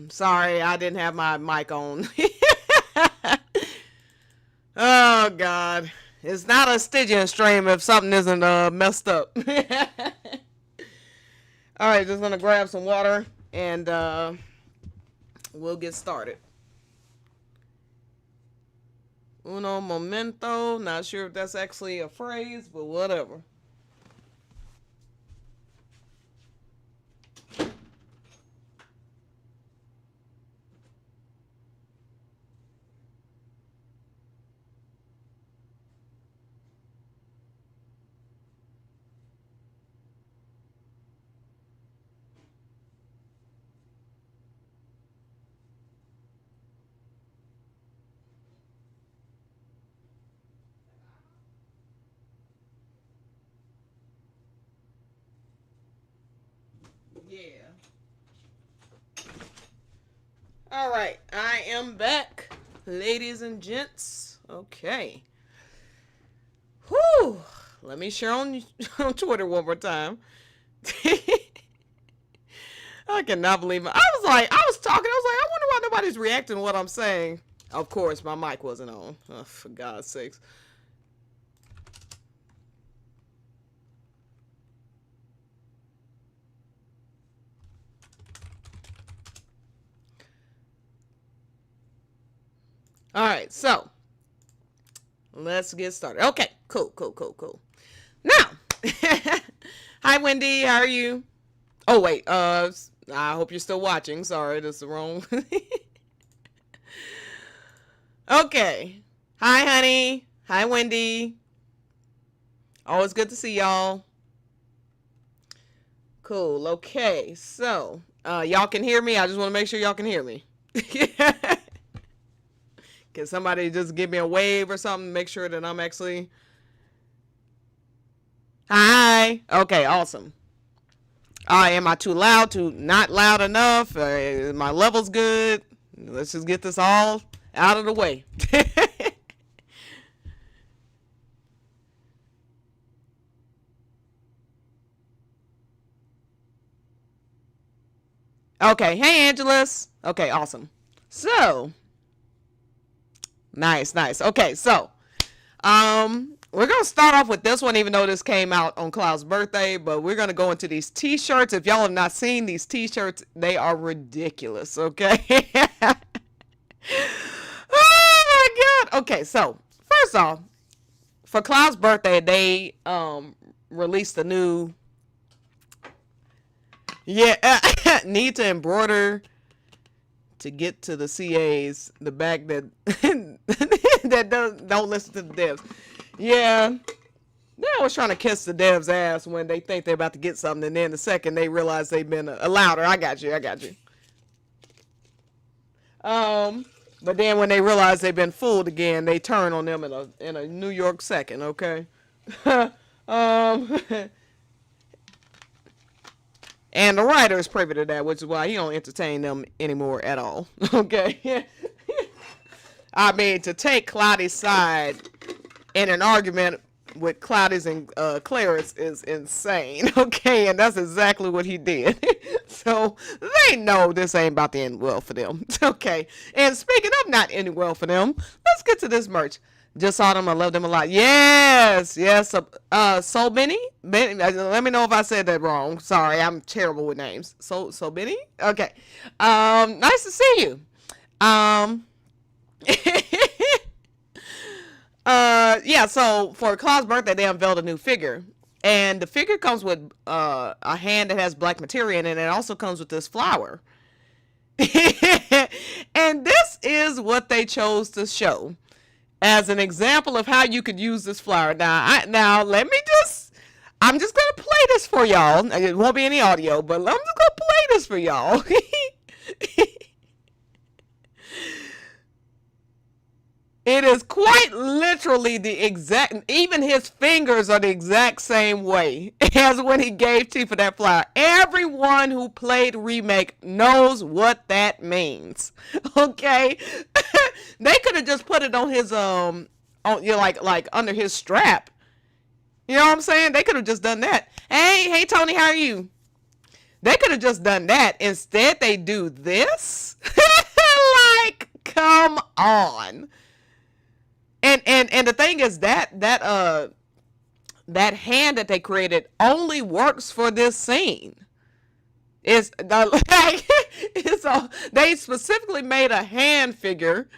Sorry, I didn't have my mic on. Oh, God. It's not a Stygian stream if something isn't messed up. All right, just gonna grab some water and we'll get started. Uno momento. Not sure if that's actually a phrase, but whatever. Yeah. All right, I am back, ladies and gents. Okay. Whew. Let me share on Twitter one more time. I cannot believe it. I was talking. I was like, I wonder why nobody's reacting to what I'm saying. Of course, my mic wasn't on. Oh, for God's sakes. All right, so let's get started. Okay, cool. Now, hi, Wendy. How are you? Oh, wait. I hope you're still watching. Sorry, that's the wrong. Okay. Hi, honey. Hi, Wendy. Always good to see y'all. Cool. Okay, so y'all can hear me. I just want to make sure y'all can hear me. Can somebody just give me a wave or something? Make sure that I'm actually... Hi. Okay, awesome. Am I too loud? Not loud enough? My level's good? Let's just get this all out of the way. Okay, hey, Angelus. Okay, awesome. So... Nice. Okay, so we're gonna start off with this one, even though this came out on Cloud's birthday, but we're gonna go into these t-shirts. If y'all have not seen these t-shirts, they are ridiculous. Okay. Oh my God. Okay, so first off, for Cloud's birthday, they released a new need to embroider to get to the CAs, the back that that don't listen to the devs. Yeah, they're always trying to kiss the devs' ass when they think they're about to get something, and then the second they realize they've been louder. I got you. But then when they realize they've been fooled again, they turn on them in a New York second. Okay. And the writer is privy to that, which is why he don't entertain them anymore at all. Okay. I mean, to take CloTi's side in an argument with CloTi's and Clarence is insane. Okay, and that's exactly what he did. So they know this ain't about to end well for them. Okay, and speaking of not ending well for them, let's get to this merch. Just saw them. I love them a lot. Yes. So Benny. Let me know if I said that wrong. Sorry, I'm terrible with names. So Benny. Okay. Nice to see you. Yeah. So for Cloud's birthday, they unveiled a new figure, and the figure comes with a hand that has black materia in it, and it also comes with this flower. And this is what they chose to show as an example of how you could use this flower. Now let me I'm just gonna play this for y'all. It won't be any audio, but I'm just gonna play this for y'all. It is quite literally the exact, even his fingers are the exact same way as when he gave Tifa that flower. Everyone who played Remake knows what that means. Okay? They could have just put it on his, like under his strap. You know what I'm saying? They could have just done that. Hey Tony, how are you? They could have just done that. Instead, they do this. Like, come on. And the thing is that hand that they created only works for this scene. It's like they specifically made a hand figure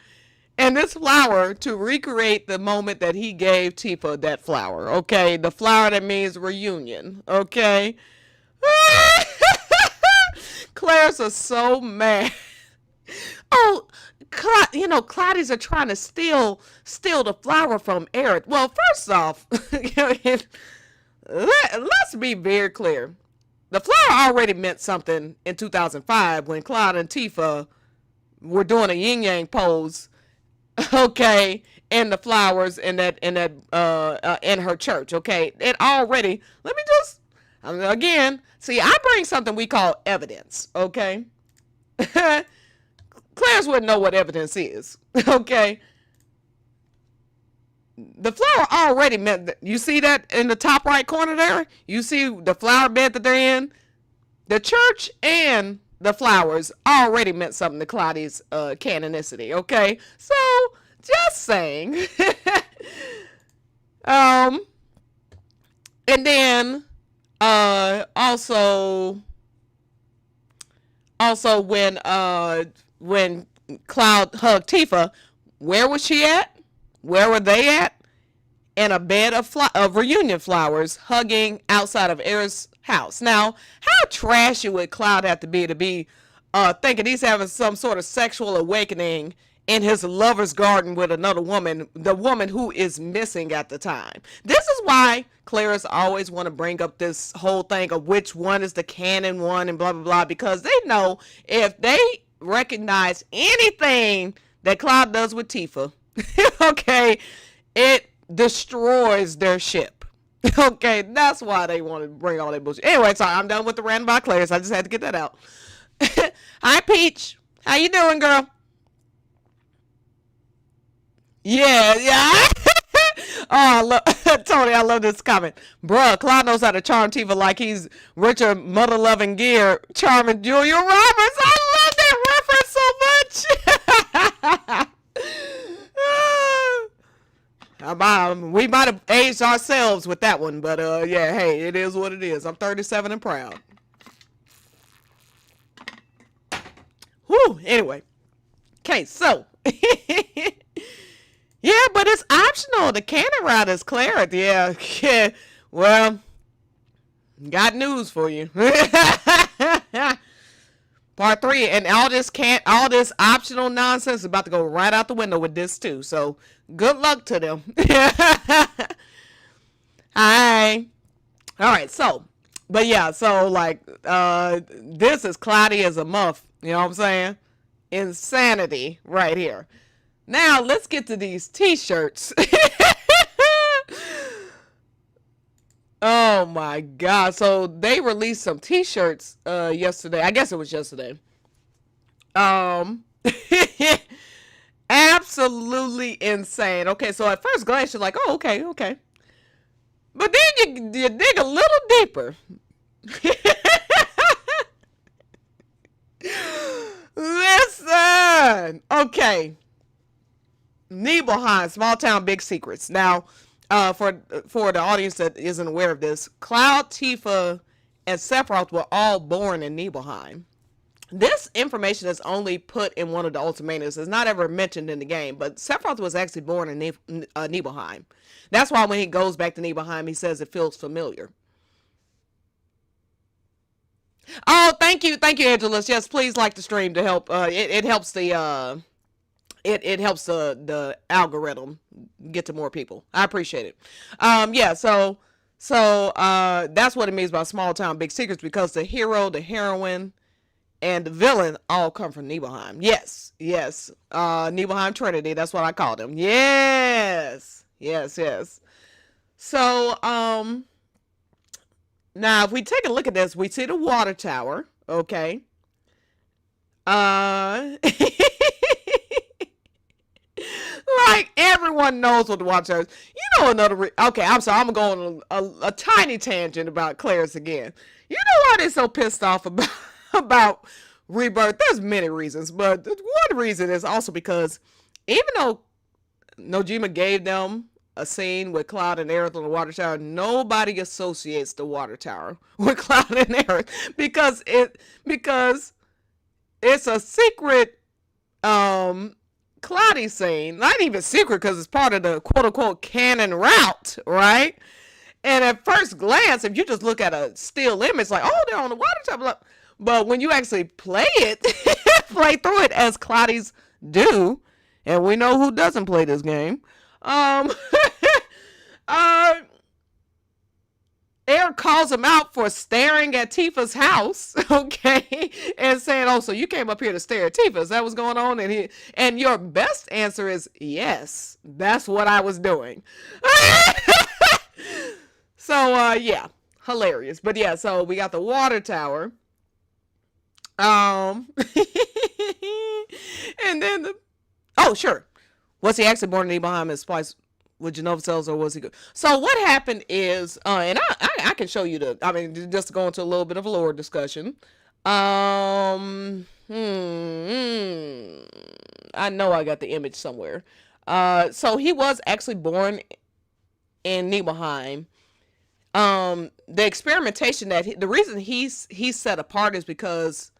and this flower to recreate the moment that he gave Tifa that flower. Okay, the flower that means reunion. Okay. Claire's are so mad. Oh, CloTis are trying to steal the flower from Eric. Well, first off, let's be very clear. The flower already meant something in 2005 when Cloud and Tifa were doing a yin yang pose, okay, in the flowers in her church, okay. It already. Let me just again see. I bring something we call evidence, okay. Clarence wouldn't know what evidence is, okay. The flower already meant that. You see that in the top right corner there? You see the flower bed that they're in? The church and the flowers already meant something to CloTi's canonicity, okay? So, just saying. And then, also when Cloud hugged Tifa, where was she at? Where were they at? In a bed of reunion flowers, hugging outside of Aerith's house. Now, how trashy would Cloud have to be thinking he's having some sort of sexual awakening in his lover's garden with another woman, the woman who is missing at the time? This is why Claire's always want to bring up this whole thing of which one is the canon one and blah, blah, blah, because they know if they recognize anything that Cloud does with Tifa, okay, it destroys their ship. Okay, that's why they want to bring all that bullshit. Anyway, sorry, I'm done with the random by Claire's. I just had to get that out. Hi, Peach. How you doing, girl? Yeah. Oh, Tony, I love this comment. Bruh, Cloud knows how to charm Tifa like he's Richard mother-loving gear charming Julia Roberts. I love that reference so much. We might have aged ourselves with that one, but yeah, hey, it is what it is. I'm 37 and proud. Whew, anyway. Okay, so. Yeah, but it's optional. The canon route is Cleric. Yeah. Well, got news for you. Part 3, and all this optional nonsense is about to go right out the window with this too. So good luck to them. Hi. All right. So, but yeah. So like, this is cloudy as a muff. You know what I'm saying? Insanity right here. Now let's get to these t-shirts. Oh my god. So they released some t-shirts yesterday. I guess it was yesterday. Absolutely insane. Okay, so at first glance you're like, oh, okay. But then you dig a little deeper. Listen. Okay. Nibelheim, Small Town Big Secrets. Now, for the audience that isn't aware of this, Cloud, Tifa, and Sephiroth were all born in Nibelheim. This information is only put in one of the ultimatums. It's not ever mentioned in the game, but Sephiroth was actually born in Nibelheim. That's why when he goes back to Nibelheim, he says it feels familiar. Oh, thank you, Angelus. Yes, please like the stream to help. It helps the it helps the algorithm get to more people. I appreciate it. Yeah, so that's what it means by small town big secrets, because the hero, the heroine, and the villain all come from Nibelheim. Yes. Nibelheim Trinity, that's what I call them. Yes. So, now if we take a look at this, we see the water tower, okay? like everyone knows what the water tower is. You know another okay, I'm sorry, I'm going on a tiny tangent about Claris again. You know why they're so pissed off about about Rebirth? There's many reasons, but one reason is also because even though Nojima gave them a scene with Cloud and Aerith on the water tower, nobody associates the water tower with Cloud and Aerith because it's a secret Cloudy scene. Not even secret because it's part of the quote unquote canon route, right? And at first glance, if you just look at a still image, like, oh, they're on the water tower. But when you actually play it, play through it as Cloudies do, and we know who doesn't play this game, Air calls him out for staring at Tifa's house, okay, and saying, "Oh, so you came up here to stare at Tifa? Is that what's going on?" And your best answer is, "Yes, that's what I was doing." So, yeah, hilarious. But yeah, so we got the water tower, and then oh, sure, was he actually born in Nibelheim and spliced with Genova cells, or was he good? So what happened is, and I can show you I mean, just to go into a little bit of a lore discussion. I know I got the image somewhere. So he was actually born in Nibelheim. The experimentation the reason he's set apart is because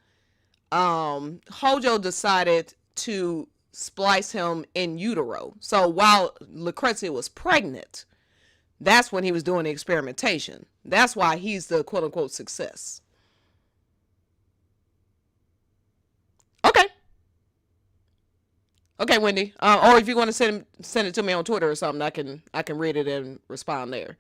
Hojo decided to splice him in utero. So while Lucrezia was pregnant, that's when he was doing the experimentation. That's why he's the quote unquote success. Okay, Wendy. Or if you want to send it to me on Twitter or something, I can read it and respond there.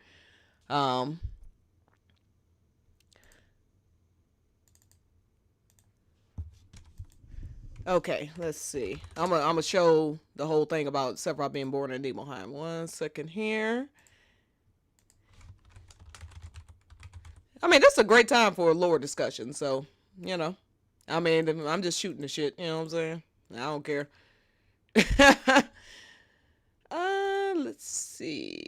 Okay, let's see. I'm gonna show the whole thing about Sephiroth being born in Nibelheim. 1 second here. I mean, this is a great time for a lore discussion, so, you know. I mean, I'm just shooting the shit, you know what I'm saying? I don't care. Let's see.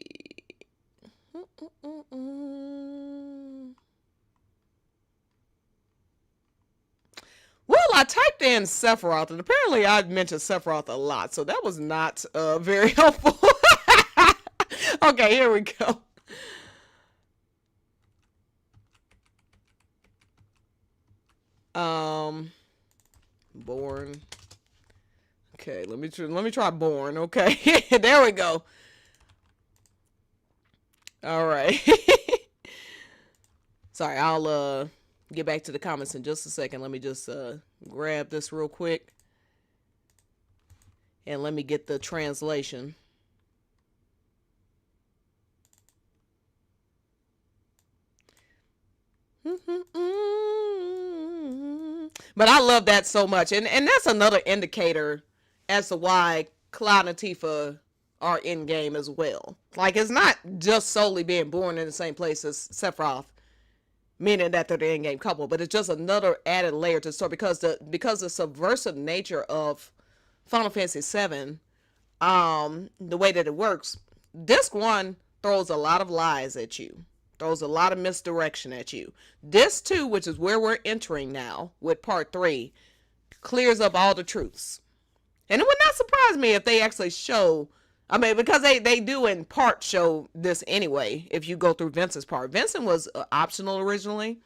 Well, I typed in Sephiroth, and apparently I mentioned Sephiroth a lot, so that was not very helpful. Okay, here we go. Born. Okay, let me try born. Okay, there we go. All right. Sorry, I'll get back to the comments in just a second. Let me just grab this real quick, and let me get the translation. But I love that so much, and that's another indicator as to why Cloud and Tifa are in game as well. Like, it's not just solely being born in the same place as Sephiroth, meaning that they're the in-game couple, but it's just another added layer to the story because the subversive nature of Final Fantasy VII, the way that it works, Disc 1 throws a lot of lies at you, throws a lot of misdirection at you. Disc 2, which is where we're entering now with Part 3, clears up all the truths. And it would not surprise me if they actually show, I mean, because they do in part show this anyway, if you go through Vincent's part. Vincent was optional originally,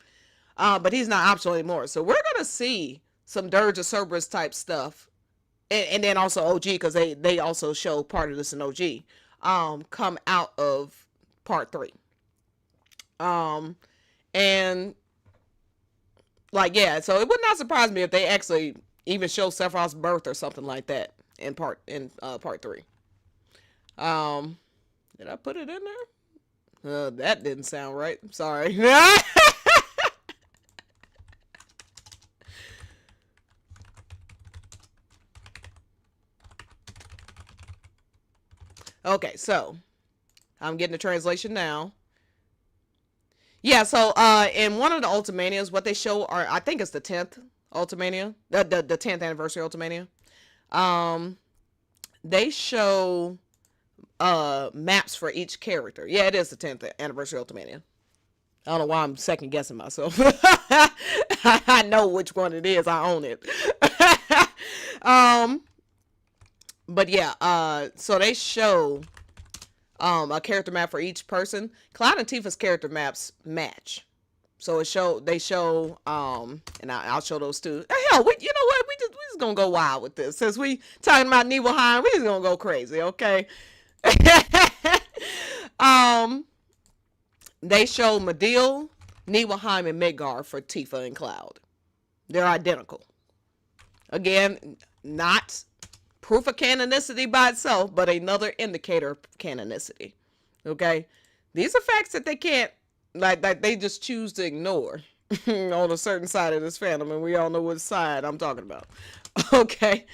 but he's not optional anymore. So we're going to see some Dirge of Cerberus type stuff. And then also OG, because they also show part of this in OG, come out of part 3. And like, yeah, so it would not surprise me if they actually even show Sephiroth's birth or something like that in part 3. Did I put it in there? That didn't sound right. Sorry. Okay, so I'm getting the translation now. Yeah, so in one of the Ultimanias, what they show are, I think it's the 10th Ultimania, the 10th anniversary Ultimania. they show maps for each character. Yeah, it is the 10th anniversary of Ultimania. I don't know why I'm second guessing myself. I know which one it is. I own it. But yeah, so they show a character map for each person. Cloud and Tifa's character maps match. So they show and I'll show those too. Hell, you know what? We just gonna go wild with this. Since we talking about Nibelheim, we just gonna go crazy, okay? They show Medill, Nibelheim, and Midgard for Tifa and Cloud. They're identical. Again, not proof of canonicity by itself, but another indicator of canonicity. Okay? These are facts that they can't, like they just choose to ignore on a certain side of this fandom, and we all know which side I'm talking about. Okay?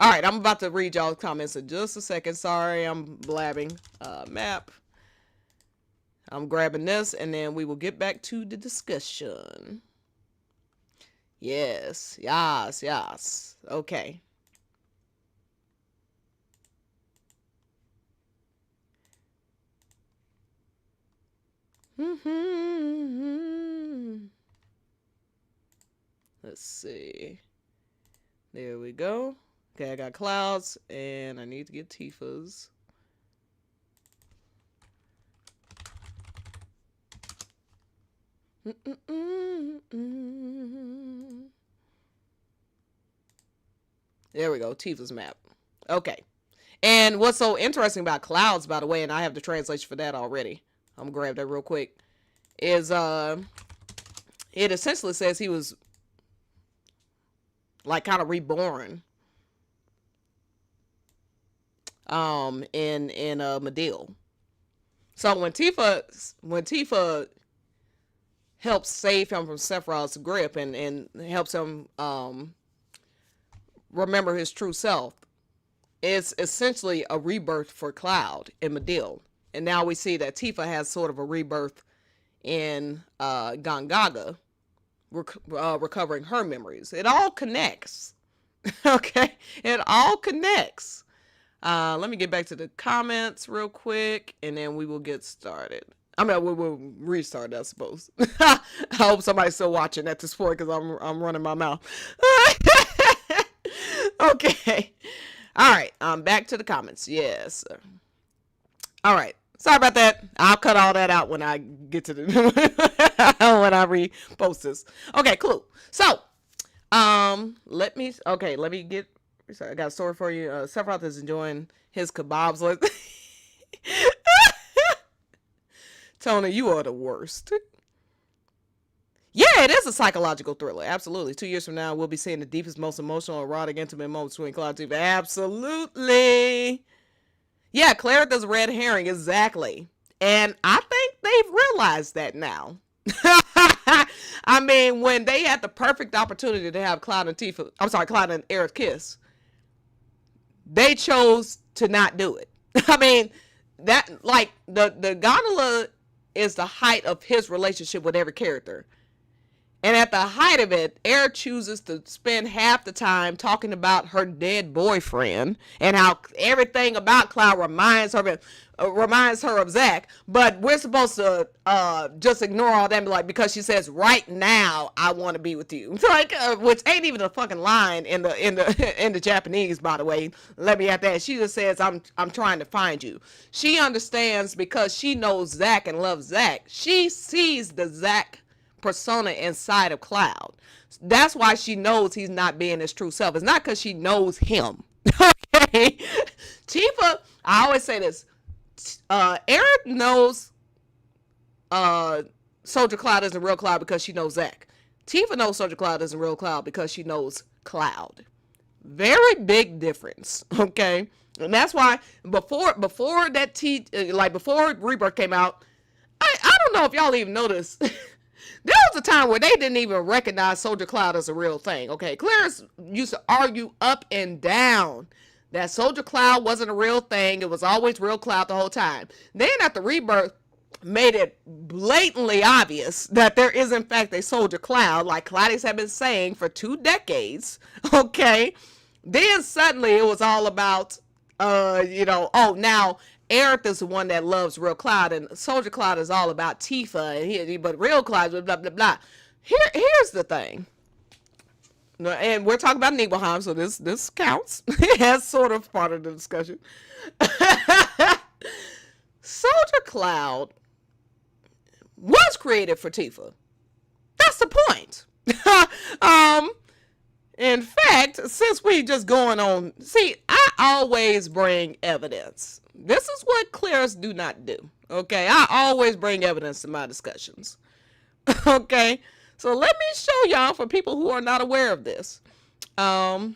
Alright, I'm about to read y'all's comments in just a second. Sorry, I'm blabbing. Map. I'm grabbing this, and then we will get back to the discussion. Yes. Okay. Let's see. There we go. Okay, I got Cloud's, and I need to get Tifa's. There we go, Tifa's map. Okay. And what's so interesting about Clouds, by the way, and I have the translation for that already. I'm gonna grab that real quick. Is it essentially says he was like kind of reborn in Medill. So when Tifa helps save him from Sephiroth's grip and helps him remember his true self, it's essentially a rebirth for Cloud in Medill. And now we see that Tifa has sort of a rebirth in Gongaga, recovering her memories. It all connects. Okay? It all connects. Let me get back to the comments real quick, and then we will get started. I mean, we'll restart, I suppose. I hope somebody's still watching at this point, because I'm running my mouth. Okay. All right. Back to the comments. Yes. All right. Sorry about that. I'll cut all that out when I get to the when I repost this. Okay, cool. So, let me get. I got a story for you. Sephiroth is enjoying his kebabs. Tony, you are the worst. Yeah, it is a psychological thriller. Absolutely. 2 years from now, we'll be seeing the deepest, most emotional, erotic, intimate moments between Cloud and Tifa. Absolutely. Yeah, Cleric is a red herring. Exactly. And I think they've realized that now. I mean, when they had the perfect opportunity to have Cloud and Aerith kiss, they chose to not do it. I mean, that, like, the gondola is the height of his relationship with every character. And at the height of it, Aerith chooses to spend half the time talking about her dead boyfriend and how everything about Cloud reminds her of Zack. But we're supposed to just ignore all that and be like, because she says, right now, I want to be with you. Like, which ain't even a fucking line in the Japanese, by the way. Let me add that. She just says, I'm trying to find you. She understands because she knows Zack and loves Zack. She sees the Zack persona inside of Cloud. That's why she knows he's not being his true self. It's not because she knows him. Okay? Tifa, I always say this. Aerith knows Soldier Cloud isn't real Cloud because she knows Zack. Tifa knows Soldier Cloud isn't real Cloud because she knows Cloud. Very big difference. Okay? And that's why before Rebirth came out, I don't know if y'all even noticed. There was a time where they didn't even recognize Soldier Cloud as a real thing. Okay, Clarence used to argue up and down that Soldier Cloud wasn't a real thing. It was always real Cloud the whole time. Then after Rebirth made it blatantly obvious that there is in fact a Soldier Cloud, like Claudius had been saying for 2 decades. Okay, then suddenly it was all about Oh, now Aerith is the one that loves real Cloud, and Soldier Cloud is all about Tifa, and but real Cloud, blah blah blah. Here's the thing. No, and we're talking about Nibelheim, so this counts. As sort of part of the discussion. Soldier Cloud was created for Tifa. That's the point. In fact, since we just going on, see, I always bring evidence. This is what clerics do not do. Okay, I always bring evidence to my discussions. Okay, so let me show y'all for people who are not aware of this. Let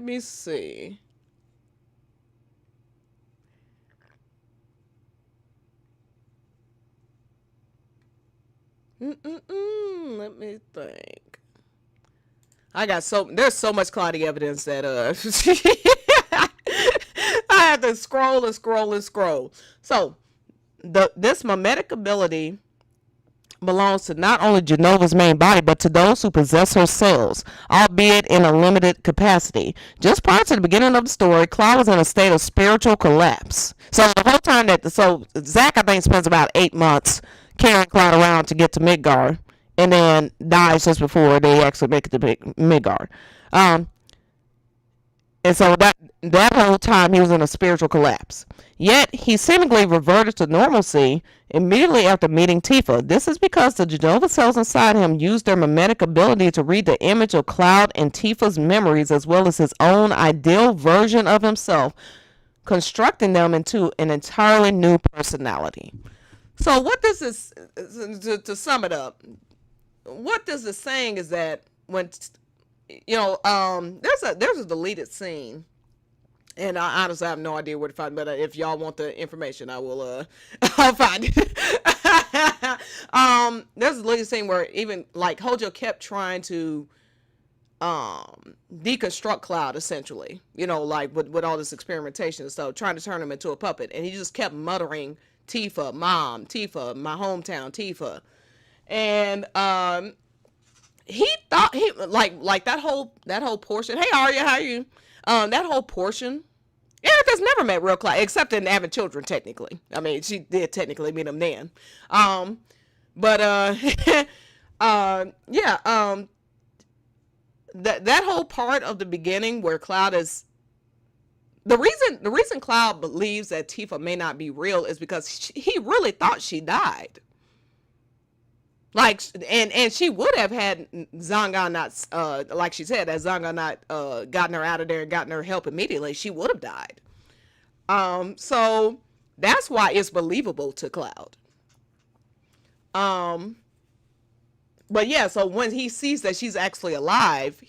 me see. Let me think. There's so much CloTi evidence that I have to scroll and scroll and scroll. So this mimetic ability belongs to not only Genova's main body, but to those who possess her cells, albeit in a limited capacity. Just prior to the beginning of the story, Cloud was in a state of spiritual collapse. So the whole time Zack, I think, spends about 8 months carrying Cloud around to get to Midgard, and then dies just before they actually make it to Midgard. And so that whole time he was in a spiritual collapse. Yet he seemingly reverted to normalcy immediately after meeting Tifa. This is because the Genova cells inside him used their mimetic ability to read the image of Cloud and Tifa's memories, as well as his own ideal version of himself, constructing them into an entirely new personality. So what this is, to sum it up, what this is saying is that when, there's a deleted scene, and I honestly have no idea where to find it, but if y'all want the information, I will, I'll find it. There's a deleted scene where even, like, Hojo kept trying to, deconstruct Cloud, essentially, like, with all this experimentation and stuff, trying to turn him into a puppet, and he just kept muttering, Tifa, mom, Tifa, my hometown, Tifa. And he thought he like that whole portion. Hey Arya, how are you? That whole portion. Erica's never met real Cloud, except in having children, technically. I mean, she did technically meet him then. That whole part of the beginning where Cloud is, the reason Cloud believes that Tifa may not be real is because he really thought she died. Like, and she would have had Zangan not, like she said, that Zangan not gotten her out of there and gotten her help immediately, she would have died. So that's why it's believable to Cloud. But yeah, so when he sees that she's actually alive,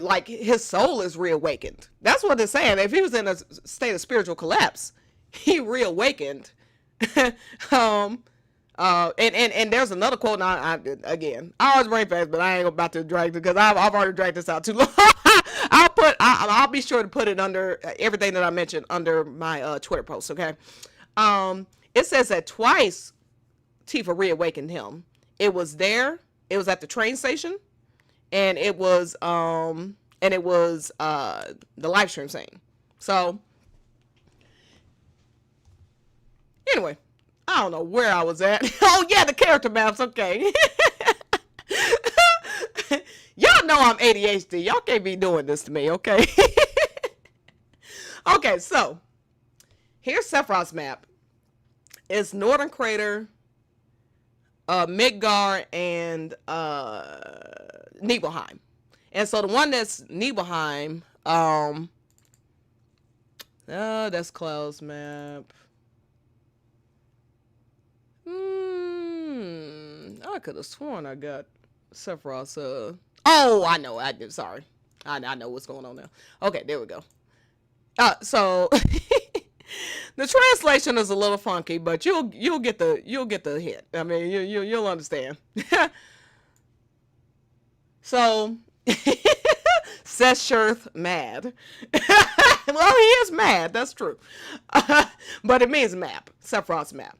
like, his soul is reawakened. That's what they're saying. If he was in a state of spiritual collapse, he reawakened. And there's another quote. Now, again, I always brain fast, but I ain't about to drag it because I've already dragged this out too long. I'll be sure to put it under everything that I mentioned under my Twitter post. Okay. It says that twice Tifa reawakened him. It was there. It was at the train station. And it was the live stream scene. So anyway, I don't know where I was at. Oh yeah, the character maps. Okay. Y'all know I'm ADHD. Y'all can't be doing this to me, okay? Okay, so here's Sephiroth's map. It's Northern Crater, Midgard, and Nibelheim. And so the one that's Nibelheim, that's Cloud's map. I could have sworn I got Sephiroth's, oh, I know, I did, sorry. I know what's going on now. Okay, there we go. So the translation is a little funky, but you'll get the hint. I mean, you'll understand. So Seshirth mad. Well, he is mad, that's true. But it means map, Sephiroth's map.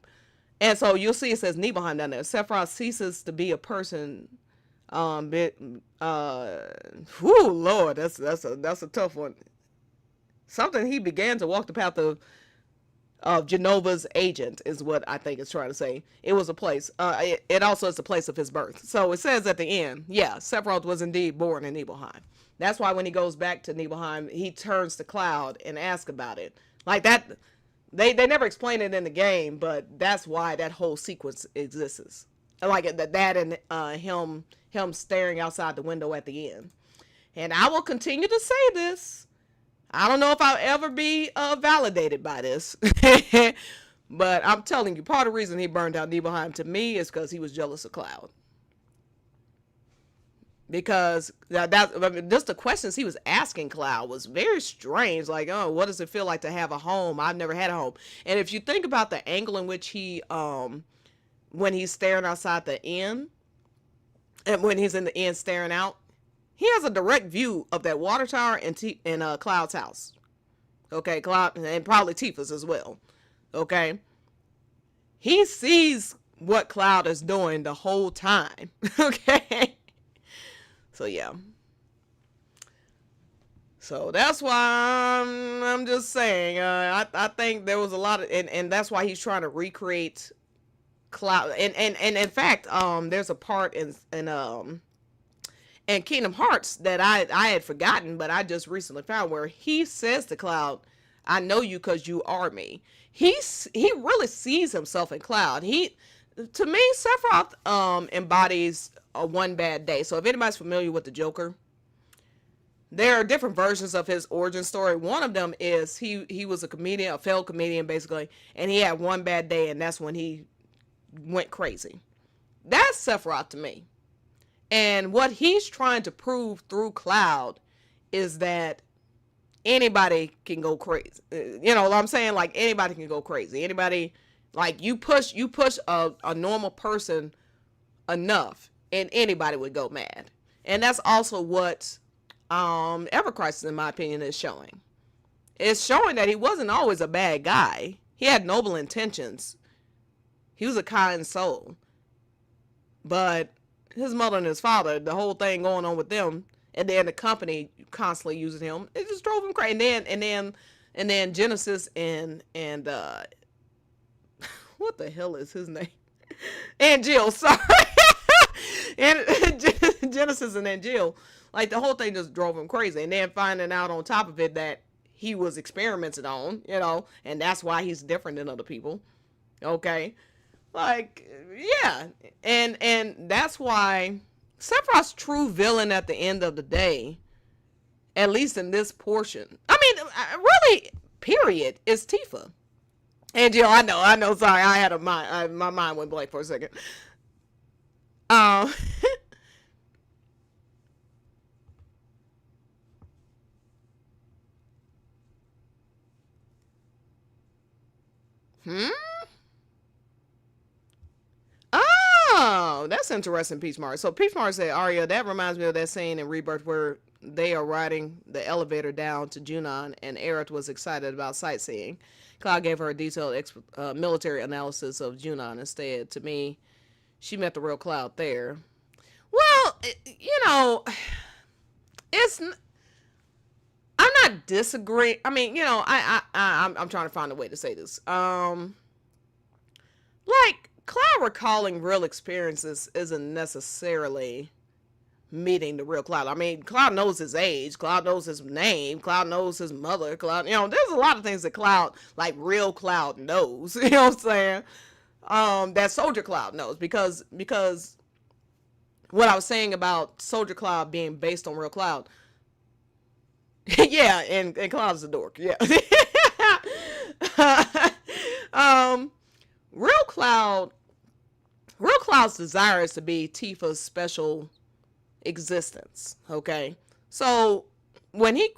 And so you'll see it says Nibelheim down there. Sephiroth ceases to be a person Bit, whoo, Lord, that's a tough one. Something he began to walk the path of Genova's agent is what I think it's trying to say. It was a place. It also is the place of his birth. So it says at the end, yeah, Sephiroth was indeed born in Nibelheim. That's why when he goes back to Nibelheim, he turns to Cloud and asks about it. Like that, they never explain it in the game, but that's why that whole sequence exists. Like that and him staring outside the window at the end. And I will continue to say this. I don't know if I'll ever be validated by this. But I'm telling you, part of the reason he burned out Nibelheim to me is because he was jealous of Cloud. Because just the questions he was asking Cloud was very strange. Like, oh, what does it feel like to have a home? I've never had a home. And if you think about the angle in which he, when he's staring outside the inn, and when he's in the inn staring out, he has a direct view of that water tower and Cloud's house. Okay, Cloud, and probably Tifa's as well. Okay, he sees what Cloud is doing the whole time. Okay. So yeah. So that's why I'm just saying. I think there was a lot of, and that's why he's trying to recreate Cloud. And in fact, there's a part in Kingdom Hearts that I had forgotten, but I just recently found where he says to Cloud, "I know you because you are me." He really sees himself in Cloud. To me, Sephiroth embodies a one bad day. So if anybody's familiar with the Joker, there are different versions of his origin story. One of them is he was a comedian, a failed comedian basically, and he had one bad day, and that's when he went crazy. That's Sephiroth to me. And what he's trying to prove through Cloud is that anybody can go crazy. You know what I'm saying? Like, anybody can go crazy. Anybody, like, you push a normal person enough and anybody would go mad. And that's also what Ever Crisis, in my opinion, is showing. It's showing that he wasn't always a bad guy. He had noble intentions. He was a kind soul. But his mother and his father, the whole thing going on with them, and then the company constantly using him, it just drove him crazy. And then Genesis and what the hell is his name? And Jill, sorry. And Genesis and then Jill, like, the whole thing just drove him crazy. And then finding out on top of it that he was experimented on, you know, and that's why he's different than other people. Okay. Like, yeah. And that's why Sephiroth's true villain at the end of the day, at least in this portion, I mean, really, period, is Tifa. And Jill, I know, sorry, I had my mind went blank for a second. Oh, that's interesting, Peach Mars. So Peach Mars said, Arya, that reminds me of that scene in Rebirth where they are riding the elevator down to Junon and Aerith was excited about sightseeing. Cloud gave her a detailed military analysis of Junon instead. To me, she met the real Cloud there. Well, you know, I'm not disagreeing. I mean, you know, I'm trying to find a way to say this. Like, Cloud recalling real experiences isn't necessarily meeting the real Cloud. I mean, Cloud knows his age. Cloud knows his name. Cloud knows his mother. Cloud, you know, there's a lot of things that Cloud, like real Cloud, knows. You know what I'm saying? That Soldier Cloud knows because what I was saying about Soldier Cloud being based on real Cloud. Yeah, and Cloud's a dork. Yeah. Real Cloud's desire is to be Tifa's special existence. Okay, so when he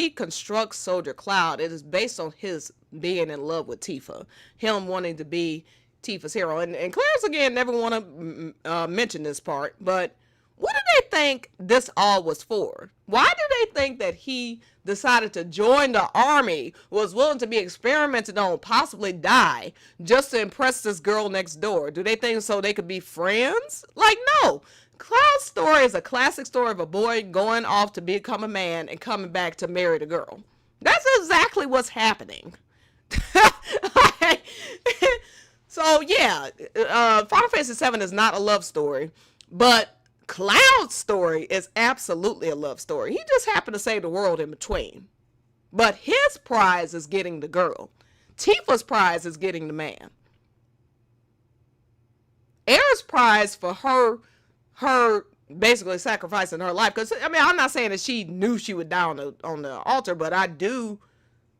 constructs Soldier Cloud, it is based on his being in love with Tifa, him wanting to be Tifa's hero. And Clarence again never want to mention this part, but what do they think this all was for? Why do they think that he decided to join the army, was willing to be experimented on, possibly die, just to impress this girl next door? Do they think so they could be friends? Like, no. Cloud's Cloud's story is a classic story of a boy going off to become a man and coming back to marry the girl. That's exactly what's happening. So yeah, Final Fantasy VII is not a love story, but Cloud's story is absolutely a love story. He just happened to save the world in between. But his prize is getting the girl. Tifa's prize is getting the man. Aerith's prize for her basically sacrificing her life. Because, I mean, I'm not saying that she knew she would die on the altar, but I do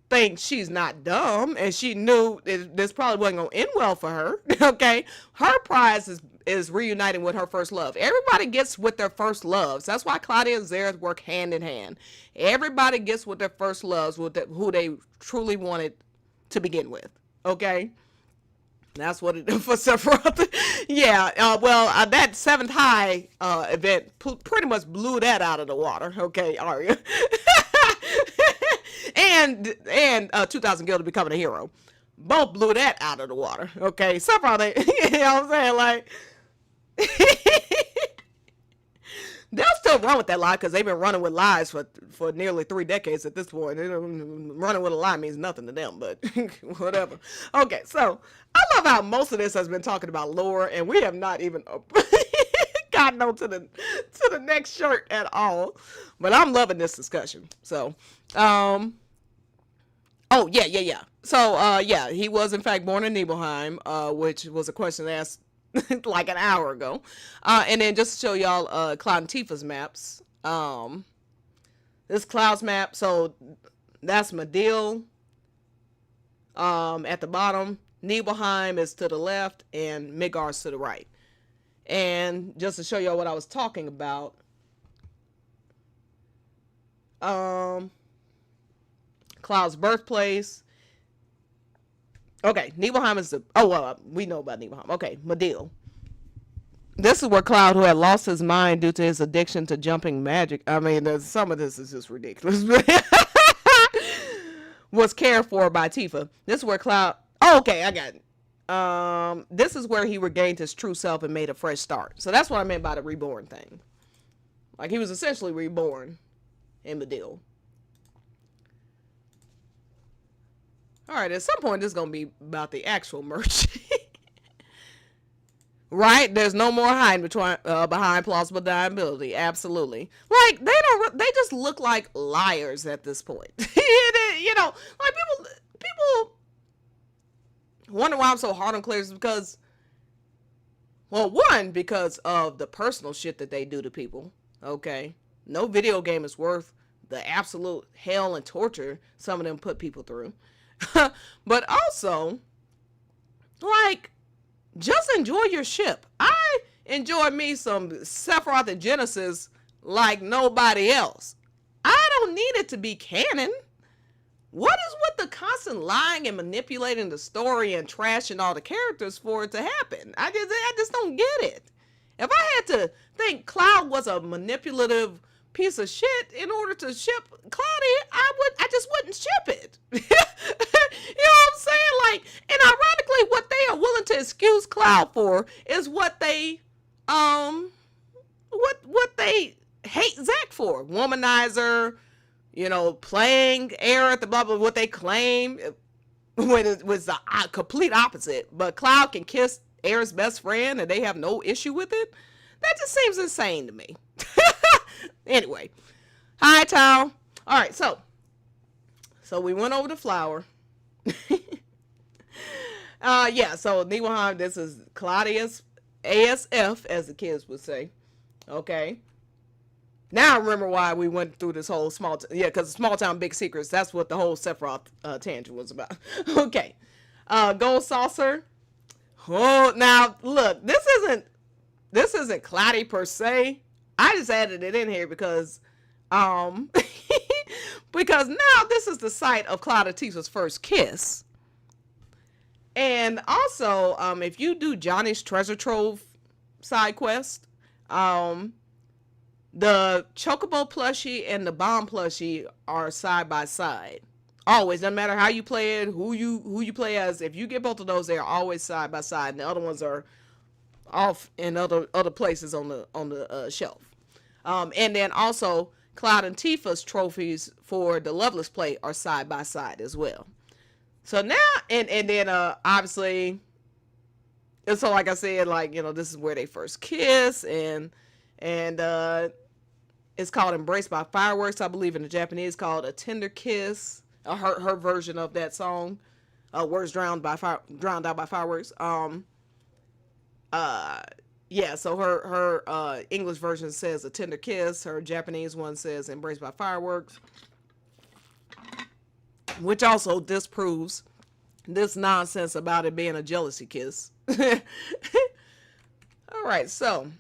think she's not dumb, and she knew this probably wasn't going to end well for her. Okay? Her prize is reuniting with her first love. Everybody gets with their first loves. That's why CloTi and Xerath work hand in hand. Everybody gets with their first loves, with who they truly wanted to begin with. Okay? That's what it is for Sephiroth. Yeah, that 7th High event pretty much blew that out of the water. Okay, Arya. and 2000 Guild to becoming a hero. Both blew that out of the water. Okay, Sephiroth, you know what I'm saying? Like, they'll still run with that lie because they've been running with lies for nearly 3 decades at this point. Running with a lie means nothing to them, but whatever. Okay, so I love how most of this has been talking about lore, and we have not even gotten on to the next shirt at all. But I'm loving this discussion. So, oh yeah. So, yeah, he was in fact born in Nibelheim, which was a question asked like an hour ago. And then just to show y'all Cloud and Tifa's maps. This Cloud's map, so that's Midil at the bottom. Nibelheim is to the left and Midgar's to the right. And just to show y'all what I was talking about, Cloud's birthplace. Okay, Nibelheim is we know about Nibelheim. Okay, Midil. This is where Cloud, who had lost his mind due to his addiction to jumping magic. I mean, some of this is just ridiculous. Was cared for by Tifa. This is where Cloud. Oh, okay, I got it. This is where he regained his true self and made a fresh start. So that's what I meant by the reborn thing. Like, he was essentially reborn in Midil. Alright, at some point this is going to be about the actual merch. Right? There's no more hiding behind plausible deniability. Absolutely. Like, they just look like liars at this point. You know, like people wonder why I'm so hard on players because, well, one, because of the personal shit that they do to people. Okay? No video game is worth the absolute hell and torture some of them put people through. But also, like, just enjoy your ship. I enjoy me some Sephiroth and Genesis like nobody else. I don't need it to be canon. What is with the constant lying and manipulating the story and trashing all the characters for it to happen? I just don't get it. If I had to think Cloud was a manipulative piece of shit in order to ship CloTi, I just wouldn't ship it. You know what I'm saying? Like, and ironically, what they are willing to excuse Cloud for is what they what they hate Zack for. Womanizer, you know, playing Aerith, the blah blah, what they claim when it was the complete opposite. But Cloud can kiss Aerith's best friend and they have no issue with it. That just seems insane to me. Anyway, hi Tal. All right, so we went over the flower. Yeah, so Nibelheim, this is Claudius ASF, as the kids would say. Okay. Now I remember why we went through this whole because small town big secrets. That's what the whole Sephiroth tangent was about. Okay. Gold saucer. Oh, now look, this isn't CloTi per se. I just added it in here because because now this is the site of Cloud and Tifa's first kiss. And also, if you do Johnny's Treasure Trove side quest, the Chocobo plushie and the Bomb plushie are side by side. Always, no matter how you play it, who you play as. If you get both of those, they are always side by side, and the other ones are off in other places on the shelf. And then also Cloud and Tifa's trophies for the Loveless play are side by side as well. So now, and then obviously, and so like I said, like, you know, this is where they first kiss, and it's called Embraced by Fireworks, I believe, in the Japanese, called A Tender Kiss. Her version of that song, Words Drowned Out by Fireworks. Yeah, so her English version says A Tender Kiss. Her Japanese one says Embraced by Fireworks, which also disproves this nonsense about it being a jealousy kiss. All right, so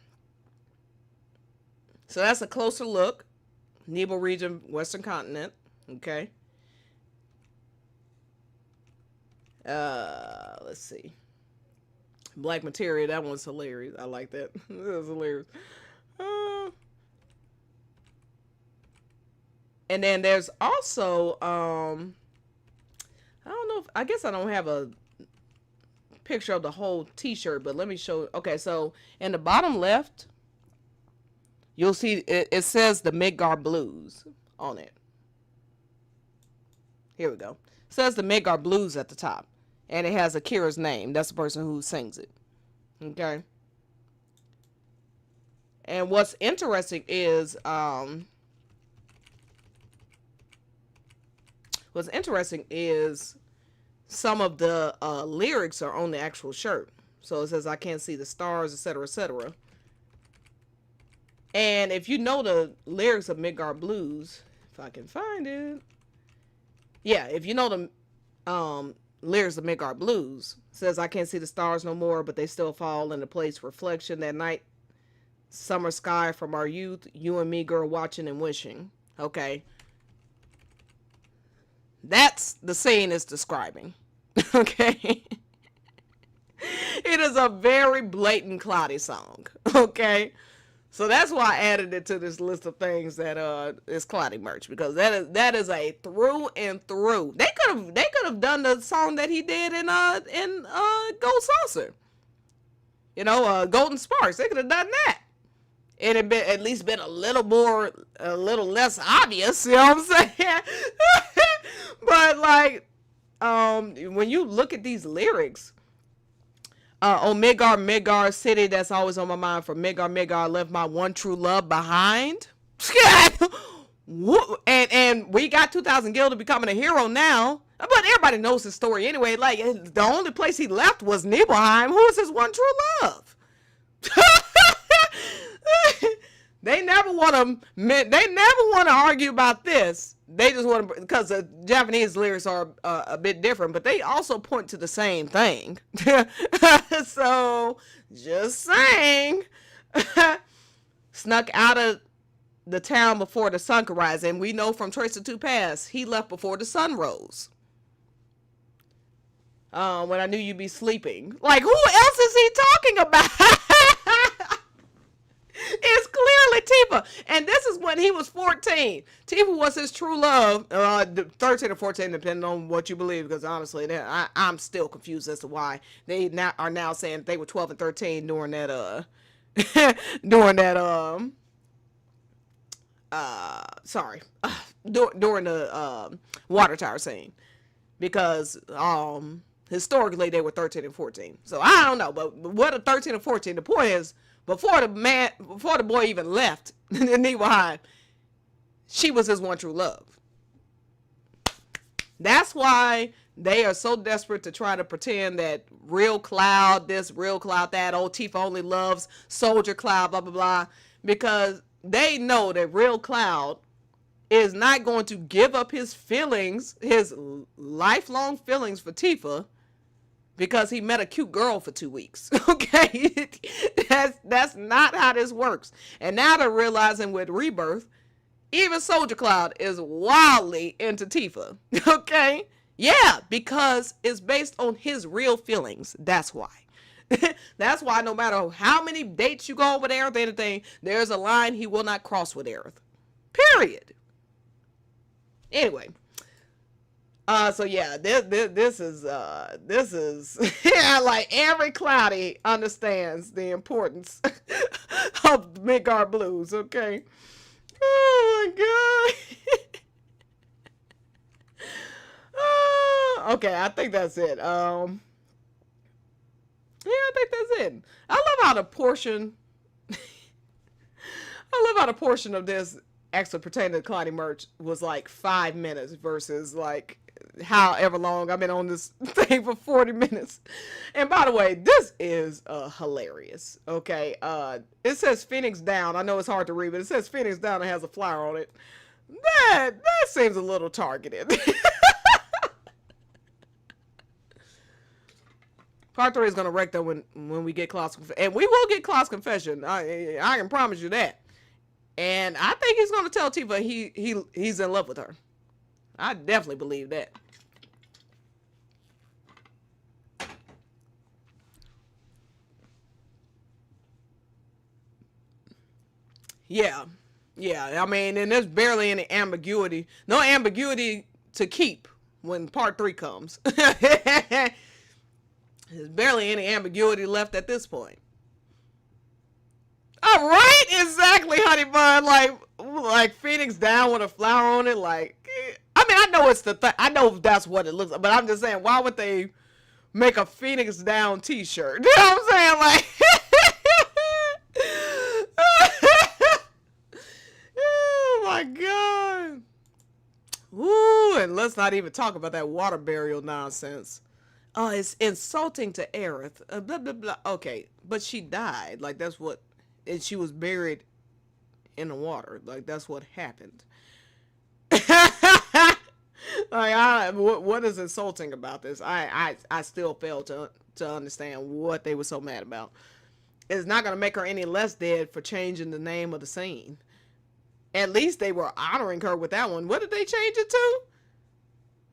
that's a closer look. Nibel region, Western continent. Okay. Let's see. Black Materia, that one's hilarious. I like that. That was hilarious. And then there's also, I don't know if, I guess I don't have a picture of the whole t-shirt, but let me show. Okay, so in the bottom left, you'll see it says the Midgard Blues on it. Here we go. It says the Midgard Blues at the top, and it has Akira's name. That's the person who sings it. Okay. And what's interesting is some of the lyrics are on the actual shirt. So it says, I can't see the stars, etc., etc. And if you know the lyrics of Midgard Blues, if I can find it. Yeah, if you know the lyrics of Midgard Blues, it says, I can't see the stars no more, but they still fall into place. Reflection that night, summer sky from our youth, you and me, girl, watching and wishing. Okay. That's the scene it's describing. Okay. It is a very blatant CloTi song. Okay. So that's why I added it to this list of things that is CloTi merch, because that is a through and through. They could have done the song that he did in Gold Saucer. You know, Golden Sparks. They could have done that. It'd been at least been a little less obvious, you know what I'm saying? But like, when you look at these lyrics, oh, Midgard city, that's always on my mind. For Midgard left my one true love behind. And we got 2,000 Gilda becoming a hero now. But everybody knows his story anyway. Like, the only place he left was Nibelheim. Who was his one true love? They never want to argue about this. They just want to, because the Japanese lyrics are a bit different, but they also point to the same thing. So, just saying. Snuck out of the town before the sun could rise, and we know from Tracer 2 Pass, he left before the sun rose. When I knew you'd be sleeping. Like, who else is he talking about? It's clearly Tifa. And this is when he was 14. Tifa was his true love. 13 or 14, depending on what you believe. Because honestly, I'm still confused as to why they are now saying they were 12 and 13 during that during the water tower scene. Because historically they were 13 and 14. So I don't know, but what are 13 and 14? The point is, before the boy even left Nibelheim, she was his one true love. That's why they are so desperate to try to pretend that real Cloud this, real Cloud that, oh, Tifa only loves Soldier Cloud, blah, blah, blah. Because they know that real Cloud is not going to give up his feelings, his lifelong feelings for Tifa, because he met a cute girl for 2 weeks. Okay? That's not how this works. And now they're realizing with Rebirth, even Soldier Cloud is wildly into Tifa. Okay? Yeah, because it's based on his real feelings. That's why. That's why no matter how many dates you go with Aerith or anything, there's a line he will not cross with Aerith. Period. Anyway. So yeah, this is yeah, like every cloudy understands the importance of Midgard blues. Okay. Oh my god. Okay, I think that's it. Yeah, I think that's it. I love how the portion. I love how the portion of this actually pertaining to Cloudy merch was like 5 minutes versus like however long I've been on this thing for 40 minutes. And by the way, this is hilarious. Okay, it says Phoenix Down. I know it's hard to read, but it says Phoenix Down and has a flower on it. That seems a little targeted. Part 3 is gonna wreck them when we get Klaus, and we will get Klaus confession. I can promise you that. And I think he's gonna tell Tifa he's in love with her. I definitely believe that. Yeah, yeah. I mean, and there's barely any ambiguity. No ambiguity to keep when part 3 comes. There's barely any ambiguity left at this point. All right, exactly, honey bun. Like Phoenix Down with a flower on it. Like, I mean, I know it's I know that's what it looks like, but I'm just saying, why would they make a Phoenix Down T-shirt? You know what I'm saying? Like, oh my god. Ooh, and let's not even talk about that water burial nonsense. Oh, it's insulting to Aerith. Blah, blah, blah. Okay, but she died. Like, that's what... And she was buried in the water. Like, that's what happened. Like, what is insulting about this? I still fail to understand what they were so mad about. It's not going to make her any less dead for changing the name of the scene. At least they were honoring her with that one. What did they change it to?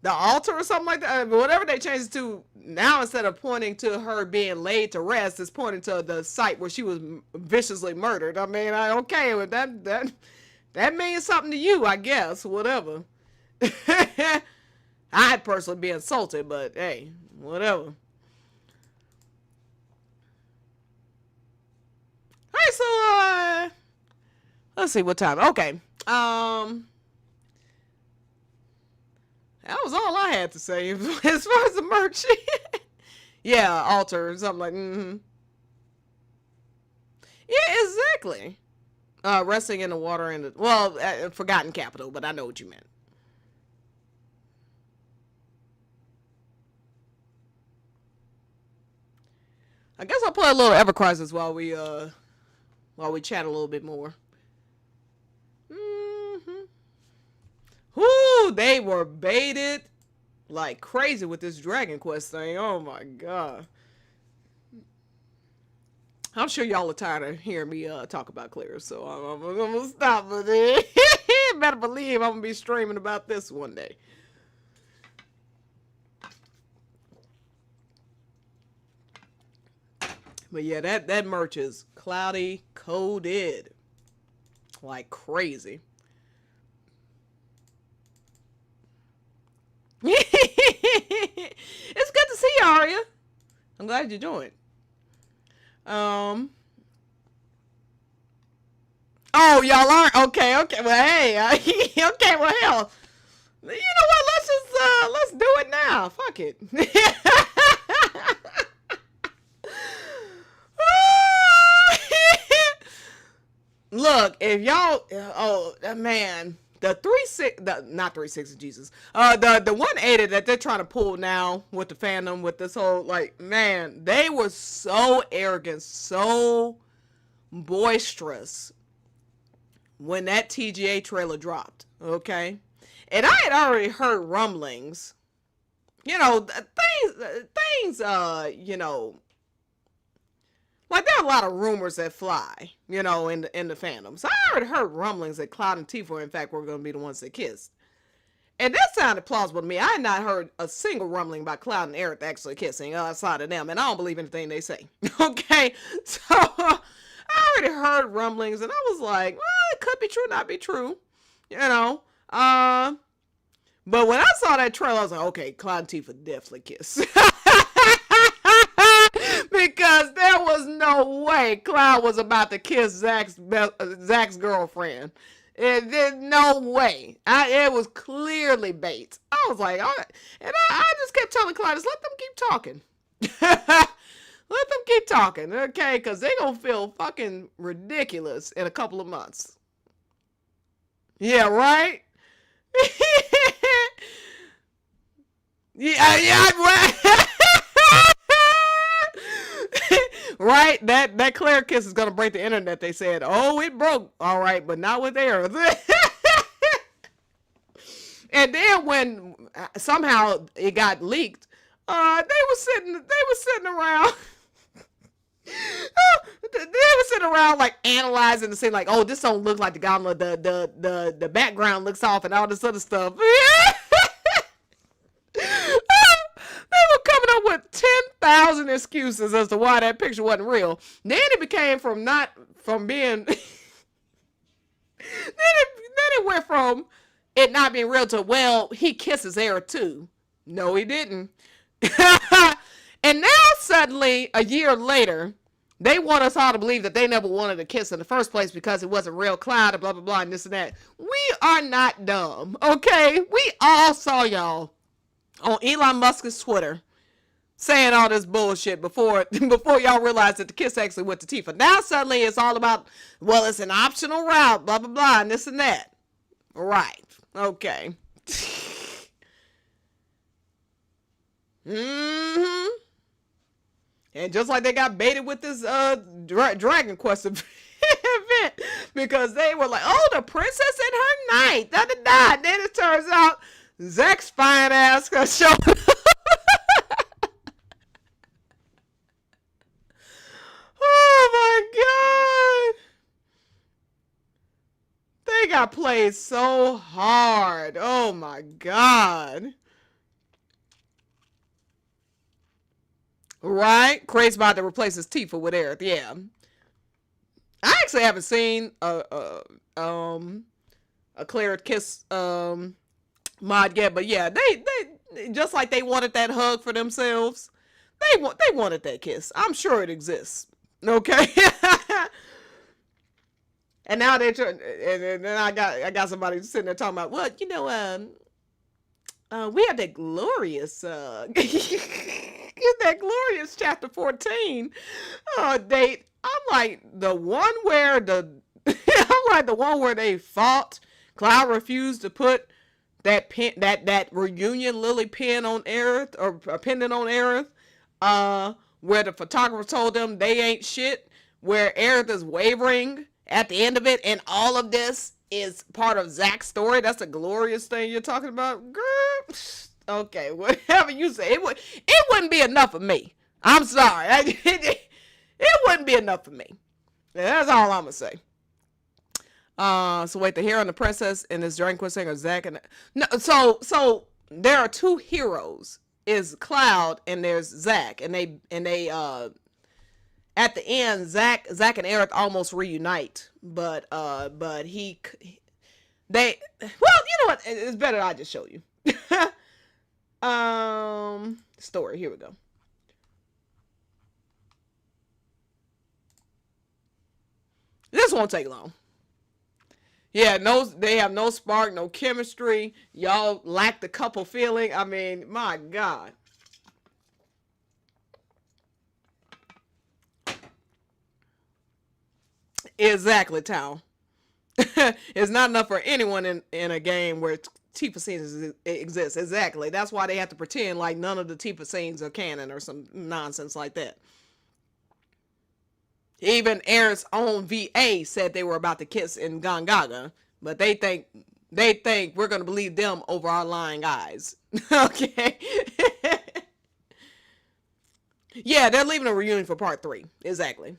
The altar or something like that. Whatever they changed it to now, instead of pointing to her being laid to rest, it's pointing to the site where she was viciously murdered. I mean, okay, well, that means something to you, I guess. Whatever. I'd personally be insulted, but hey, whatever. Alright, so let's see what time. Okay. That was all I had to say as far as the merch. Yeah, altar, something like, Yeah, exactly. Resting in the water in the, well, Forgotten Capital, but I know what you meant. I guess I'll play a little Ever Crisis while we chat a little bit more. Whoo, they were baited like crazy with this Dragon Quest thing. Oh my god. I'm sure y'all are tired of hearing me talk about Clear, so I'm gonna stop with it. Better believe I'm gonna be streaming about this one day. But yeah, that merch is cloudy coded like crazy. It's good to see you, Aria. I'm glad you joined. Oh, y'all aren't? Okay. Well, hey, okay, well, hell. You know what? Let's do it now. Fuck it. Look, if y'all, oh, man. Not 360 Jesus. The 180 that they're trying to pull now with the fandom, with this whole, like, man, they were so arrogant, so boisterous when that TGA trailer dropped, okay? And I had already heard rumblings, you know, things, you know, like, there are a lot of rumors that fly, you know, in the fandom. So I already heard rumblings that Cloud and Tifa, in fact, were going to be the ones that kissed. And that sounded plausible to me. I had not heard a single rumbling about Cloud and Aerith actually kissing outside of them. And I don't believe anything they say. Okay? So I already heard rumblings. And I was like, well, it could be true, not be true. You know? But But when I saw that trailer, I was like, okay, Cloud and Tifa definitely kiss. Because there was no way Cloud was about to kiss Zach's girlfriend. There's no way. It was clearly bait. I was like, all right. And I just kept telling Cloud, just let them keep talking. Let them keep talking, okay? Because they're going to feel fucking ridiculous in a couple of months. Yeah, right? Yeah, right. Right? That Claire kiss is gonna break the internet. They said, oh, it broke. All right, but not with theirs. And then when somehow it got leaked, they were sitting around. They were sitting around like analyzing the scene, like, oh, this don't look like the gauntlet. The background looks off and all this other stuff. They were coming up with 10,000 excuses as to why that picture wasn't real. Then it became from being. then it went from it not being real to, well, he kisses Eric too. No, he didn't. And now suddenly, a year later, they want us all to believe that they never wanted a kiss in the first place because it wasn't real Cloud and blah, blah, blah, and this and that. We are not dumb, okay? We all saw y'all on Elon Musk's Twitter saying all this bullshit before y'all realized that the kiss actually went to Tifa. Now suddenly it's all about, well, it's an optional route, blah, blah, blah, and this and that. Right. Okay. Mm-hmm. And just like they got baited with this Dragon Quest event, because they were like, oh, the princess and her knight, da-da-da. Then it turns out Zach's fine ass showing up. Oh my god. They got played so hard. Oh my god. Right? Craig's about to replace his Tifa with Aerith. Yeah. I actually haven't seen a Claire kiss mod yet, but yeah, they just like they wanted that hug for themselves. They wanted that kiss. I'm sure it exists. Okay. And now they're trying, and then I got somebody sitting there talking about, well, you know, we have that glorious that glorious chapter 14 date. I'm like the one where they fought. Cloud refused to put that pin, that reunion lily pin on Aerith, or a pendant on Aerith, where the photographer told them they ain't shit, where Aerith is wavering at the end of it, and all of this is part of Zach's story. That's a glorious thing you're talking about, girl. Okay, whatever you say, it wouldn't be enough for me. I'm sorry, it wouldn't be enough for me. That's all I'm gonna say. So wait, the hero and the princess in this Dragon Quest thing are Zach and no. So there are two heroes. Is Cloud and there's Zach, and they at the end, Zach and Aerith almost reunite, but well, you know what? It's better I just show you. Story. Here we go. This won't take long. Yeah, they have no spark, no chemistry. Y'all lack the couple feeling. I mean, my God. Exactly, Tal. It's not enough for anyone in a game where Tifa scenes exist. Exactly. That's why they have to pretend like none of the Tifa scenes are canon or some nonsense like that. Even Aaron's own VA said they were about to kiss in Gongaga, but they think we're going to believe them over our lying eyes. Okay. Yeah, they're leaving a reunion for part 3. Exactly.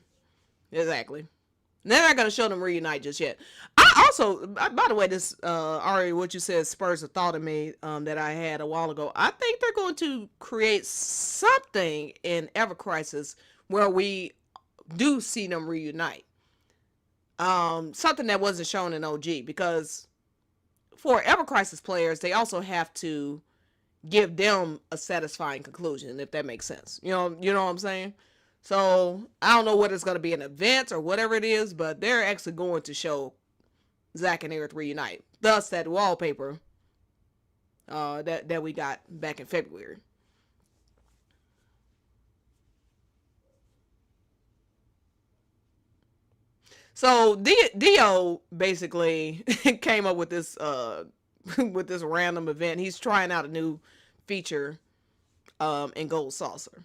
They're not going to show them reunite just yet. I also, by the way, this, Ari, what you said spurs a thought in me that I had a while ago. I think they're going to create something in Ever Crisis where we do see them reunite. Something that wasn't shown in OG, because for Ever Crisis players, they also have to give them a satisfying conclusion, if that makes sense. You know what I'm saying? So I don't know whether it's going to be an event or whatever it is, but they're actually going to show Zack and Aerith reunite. Thus, that wallpaper that we got back in February. So Dio basically came up with this with this random event. He's trying out a new feature in Gold Saucer.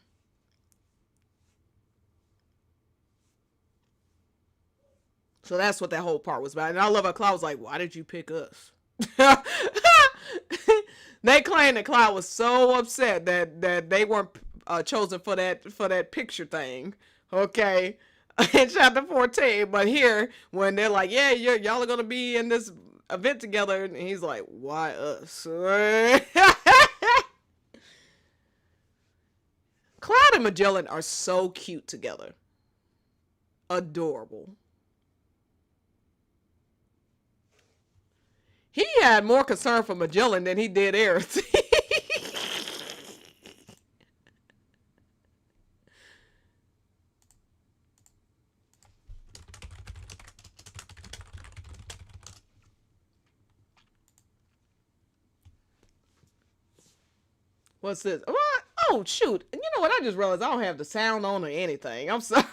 So that's what that whole part was about. And I love how Cloud was like, why did you pick us? They claimed that Cloud was so upset that they weren't chosen for that picture thing. Okay. In chapter 14. But here, when they're like, yeah, y'all are going to be in this event together. And he's like, why us? Cloud and Magellan are so cute together. Adorable. He had more concern for Magellan than he did Aerith. What's this? What? Oh, shoot. You know what? I just realized I don't have the sound on or anything. I'm sorry.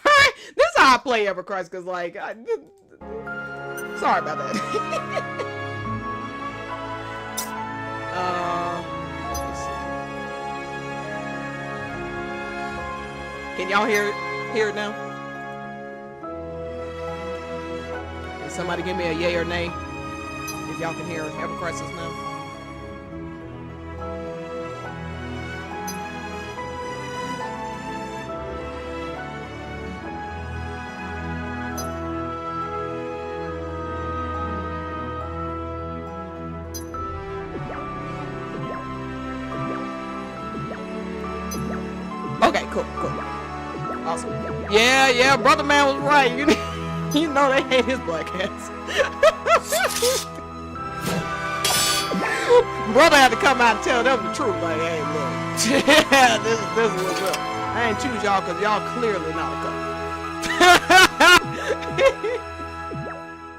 This is how I play Ever Crisis, because, like, sorry about that. Can y'all hear it now? Can somebody give me a yay or nay if y'all can hear Ever Crisis now? Okay, cool. Awesome. Yeah, Brother Man was right. You know they hate his black ass. Brother had to come out and tell them the truth. Like, hey, look. this is what's up. I ain't choose y'all because y'all clearly not a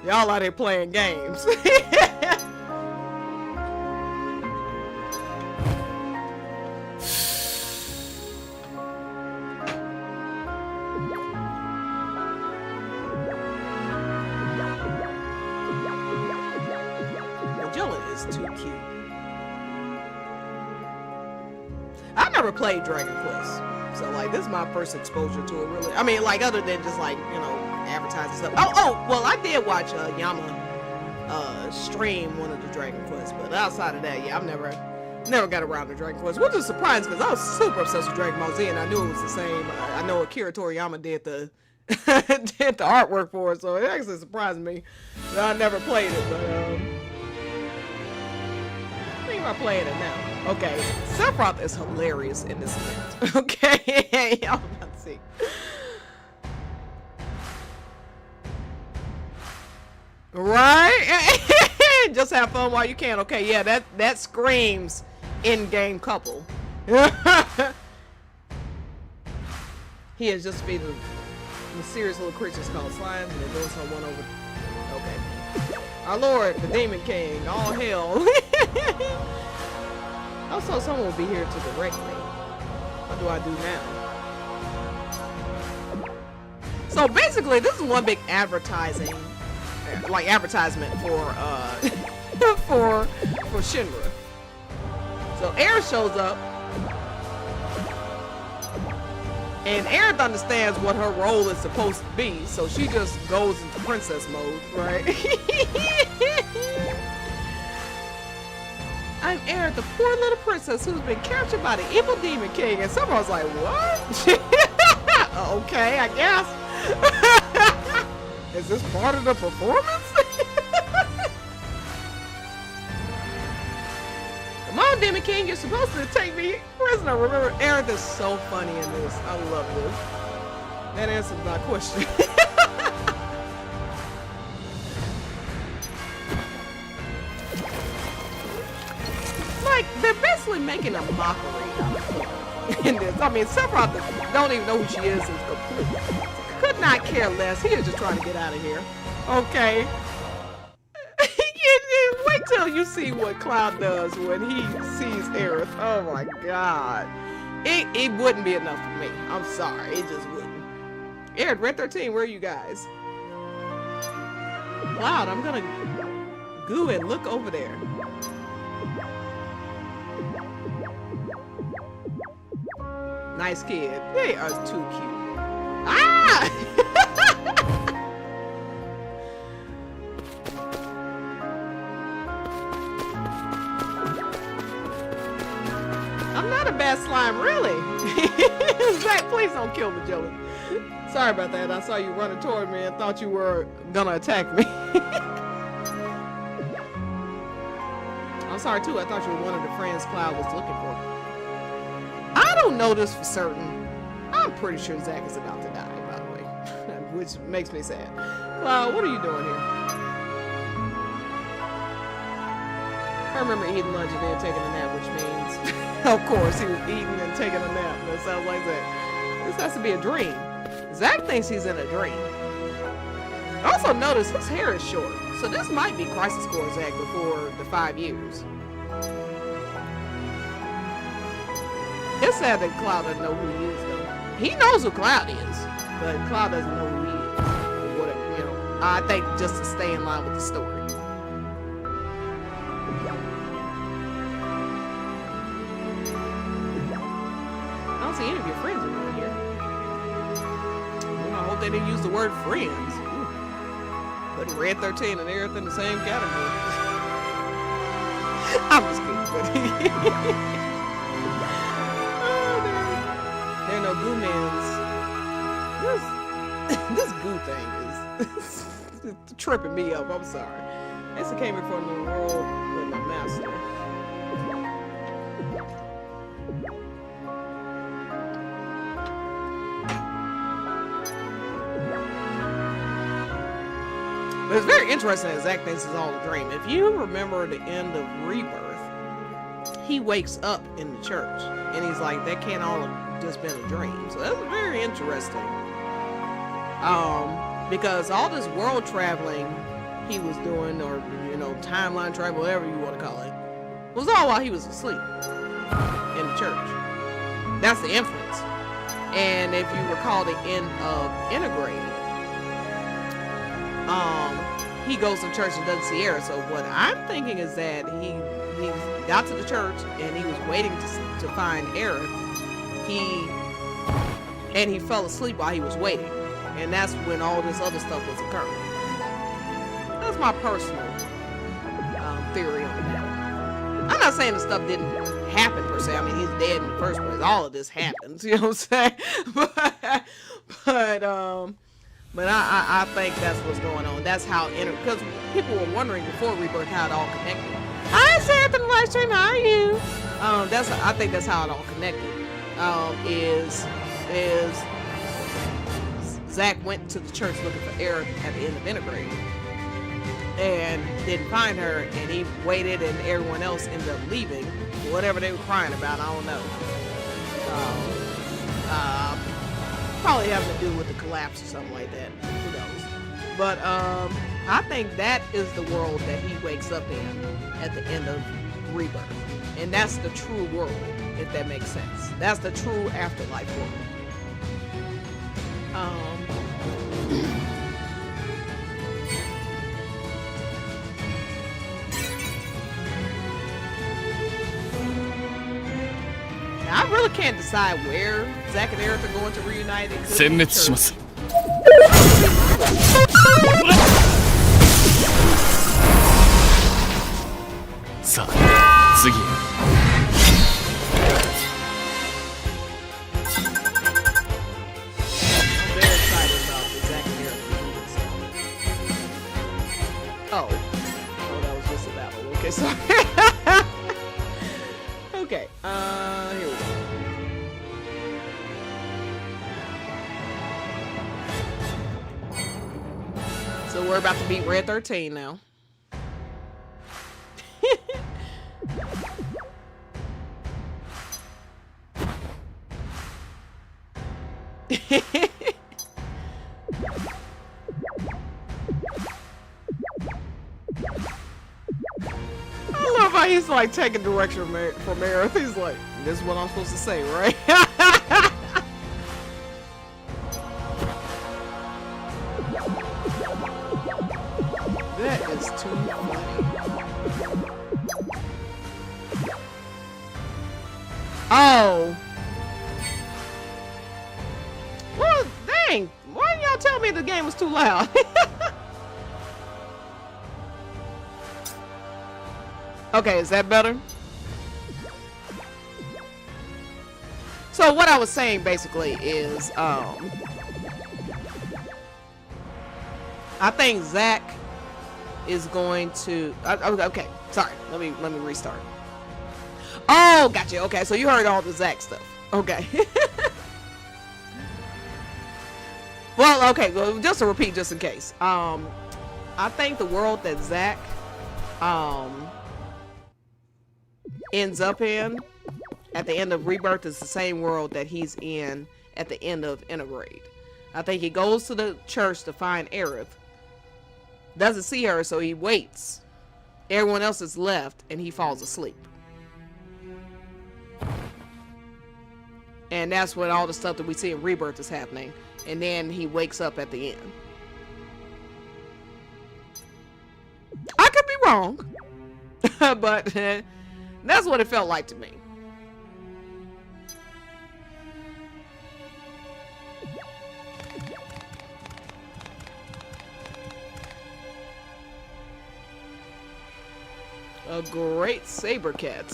couple. Y'all out here playing games. I never played Dragon Quest, so like this is my first exposure to it. Really, I mean, like other than just like advertising stuff. Oh, well, I did watch Yama stream one of the Dragon Quests, but outside of that, yeah, I've never got around to Dragon Quest, which is surprising because I was super obsessed with Dragon Ball Z, and I knew it was the same. I know Akira Toriyama did the did the artwork for it, so it actually surprised me that I never played it. But I think I'm playing it now. Okay, Sephiroth is hilarious in this event. Okay, y'all about to see. Right? Just have fun while you can. Okay, yeah, that screams in-game couple. He has just defeated mysterious little creatures called slimes, and they're doing some one over. Okay. Our Lord, the Demon King, all hail. Also, someone will be here to direct me. What do I do now? So basically, this is one big advertisement for for Shinra. So Aerith shows up, and Aerith understands what her role is supposed to be, so she just goes into princess mode, right? I'm Aerith, the poor little princess who's been captured by the evil Demon King. And someone was like, what? Okay, I guess. Is this part of the performance? Come on, Demon King, you're supposed to take me prisoner. Remember, Aerith is so funny in this. I love this. That answers my question. purposely making a mockery in this. I mean, Sephiroth don't even know who she is completely. Could not care less. He is just trying to get out of here. Okay. Wait till you see what Cloud does when he sees Aerith. Oh my god. It wouldn't be enough for me. I'm sorry. It just wouldn't. Aerith, Red 13, where are you guys? Cloud, I'm gonna go and look over there. Nice kid. They are too cute. Ah! I'm not a bad slime, really. Zach, please don't kill me, Joey. Sorry about that. I saw you running toward me and thought you were gonna attack me. I'm sorry too. I thought you were one of the friends Cloud was looking for. I don't know this for certain. I'm pretty sure Zach is about to die, by the way, which makes me sad. Cloud, what are you doing here? I remember eating lunch and then taking a nap, which means, of course, he was eating and taking a nap. That sounds like that. This has to be a dream. Zach thinks he's in a dream. Also notice his hair is short, so this might be Crisis Core Zach before the 5 years. It's sad that Cloud doesn't know who he is, though. He knows who Cloud is, but Cloud doesn't know who he is. Or whatever, you know. I think just to stay in line with the story. I don't see any of your friends around here. Well, I hope they didn't use the word friends. Putting Red 13 and Aerith in the same category. I'm just kidding. There are no goo mans. This goo thing is tripping me up. I'm sorry. This came here from the world with my master. But it's very interesting that Zach thinks it's all a dream. If you remember the end of Rebirth, he wakes up in the church and he's like, that can't all have just been a dream. So that's very interesting. Because all this world traveling he was doing, or you know, timeline travel, whatever you want to call it, was all while he was asleep in the church. That's the inference. And if you recall the end of Integrate, he goes to church and doesn't see Aerith. So what I'm thinking is that he got to the church and he was waiting to find Aerith. He fell asleep while he was waiting, and that's when all this other stuff was occurring. That's my personal theory on that. I'm not saying the stuff didn't happen per se. I mean, he's dead in the first place. All of this happens, you know what I'm saying? But I think that's what's going on. That's how, because people were wondering before Rebirth how it all connected. Hi, Seth in the live stream. How are you? I think that's how it all connected. Is Zach went to the church looking for Aerith at the end of Integrate and didn't find her, and he waited, and everyone else ended up leaving. Whatever they were crying about, I don't know. Probably having to do with the collapse or something like that. Who knows? But I think that is the world that he wakes up in at the end of Rebirth. And that's the true world, if that makes sense. That's the true afterlife world. I really can't decide where Zack and Aerith are going to reunite. It could be church. さあ次へ。Oh, that was just a battle. Okay, sorry. Okay, here we go. So we're about to beat Red 13 now. I love how he's like taking direction from Aerith. He's like, this is what I'm supposed to say, right? That is too funny. Oh. Well, dang. Why didn't y'all tell me the game was too loud? Okay, is that better? So what I was saying basically is, I think Zach is going to. Okay, sorry. Let me restart. Oh, gotcha. Okay, so you heard all the Zach stuff. Okay. Well, okay. Well, just to repeat, just in case. I think the world that Zach ends up in at the end of Rebirth is the same world that he's in at the end of Integrate. I think he goes to the church to find Aerith. Doesn't see her, so he waits. Everyone else is left, and he falls asleep. And that's when all the stuff that we see in Rebirth is happening. And then he wakes up at the end. I could be wrong. But that's what it felt like to me. A great saber cat.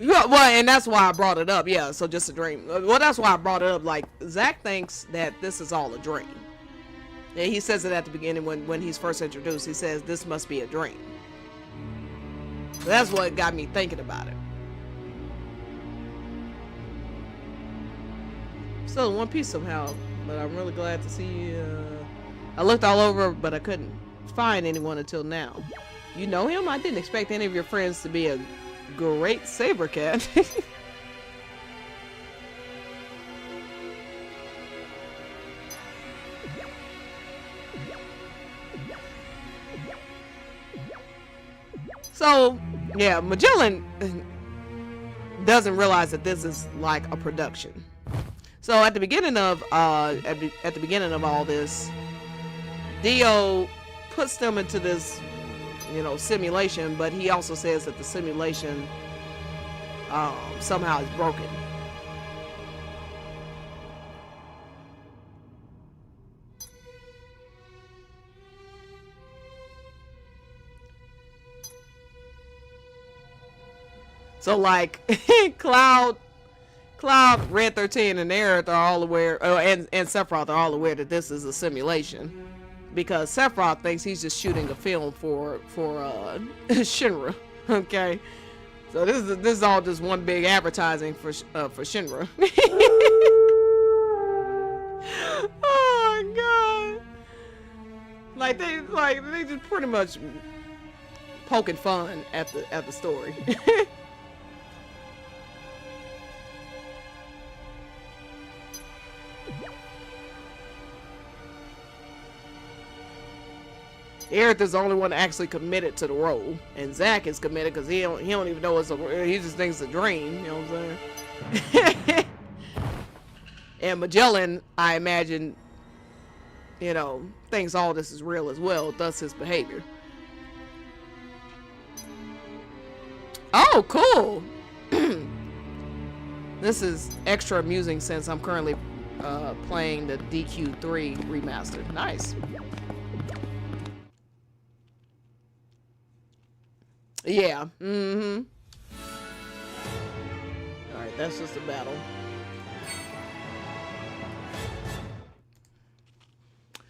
Yeah, well, and that's why I brought it up. Yeah, so just a dream. Well, that's why I brought it up. Like, Zach thinks that this is all a dream. And he says it at the beginning when he's first introduced. He says, this must be a dream. So that's what got me thinking about it. Still in one piece somehow, but I'm really glad to see. I looked all over, but I couldn't find anyone until now. You know him? I didn't expect any of your friends to be a great saber cat. So, yeah, Magellan doesn't realize that this is like a production. So at the beginning of at the beginning of all this, Dio puts them into this, you know, simulation, but he also says that the simulation somehow is broken. So like Cloud, Red 13, and Aerith are all aware, and Sephiroth are all aware that this is a simulation, because Sephiroth thinks he's just shooting a film for Shinra. Okay, so this is all just one big advertising for Shinra. Oh my god! Like they just pretty much poking fun at the story. Aerith is the only one actually committed to the role, and Zack is committed because he don't even know it's he just thinks it's a dream. You know what I'm saying? And Magellan, I imagine, you know, thinks all this is real as well. Thus his behavior. Oh, cool! This is extra amusing since I'm currently playing the DQ3 remastered. Nice. Yeah. Mm-hmm. Alright, that's just a battle.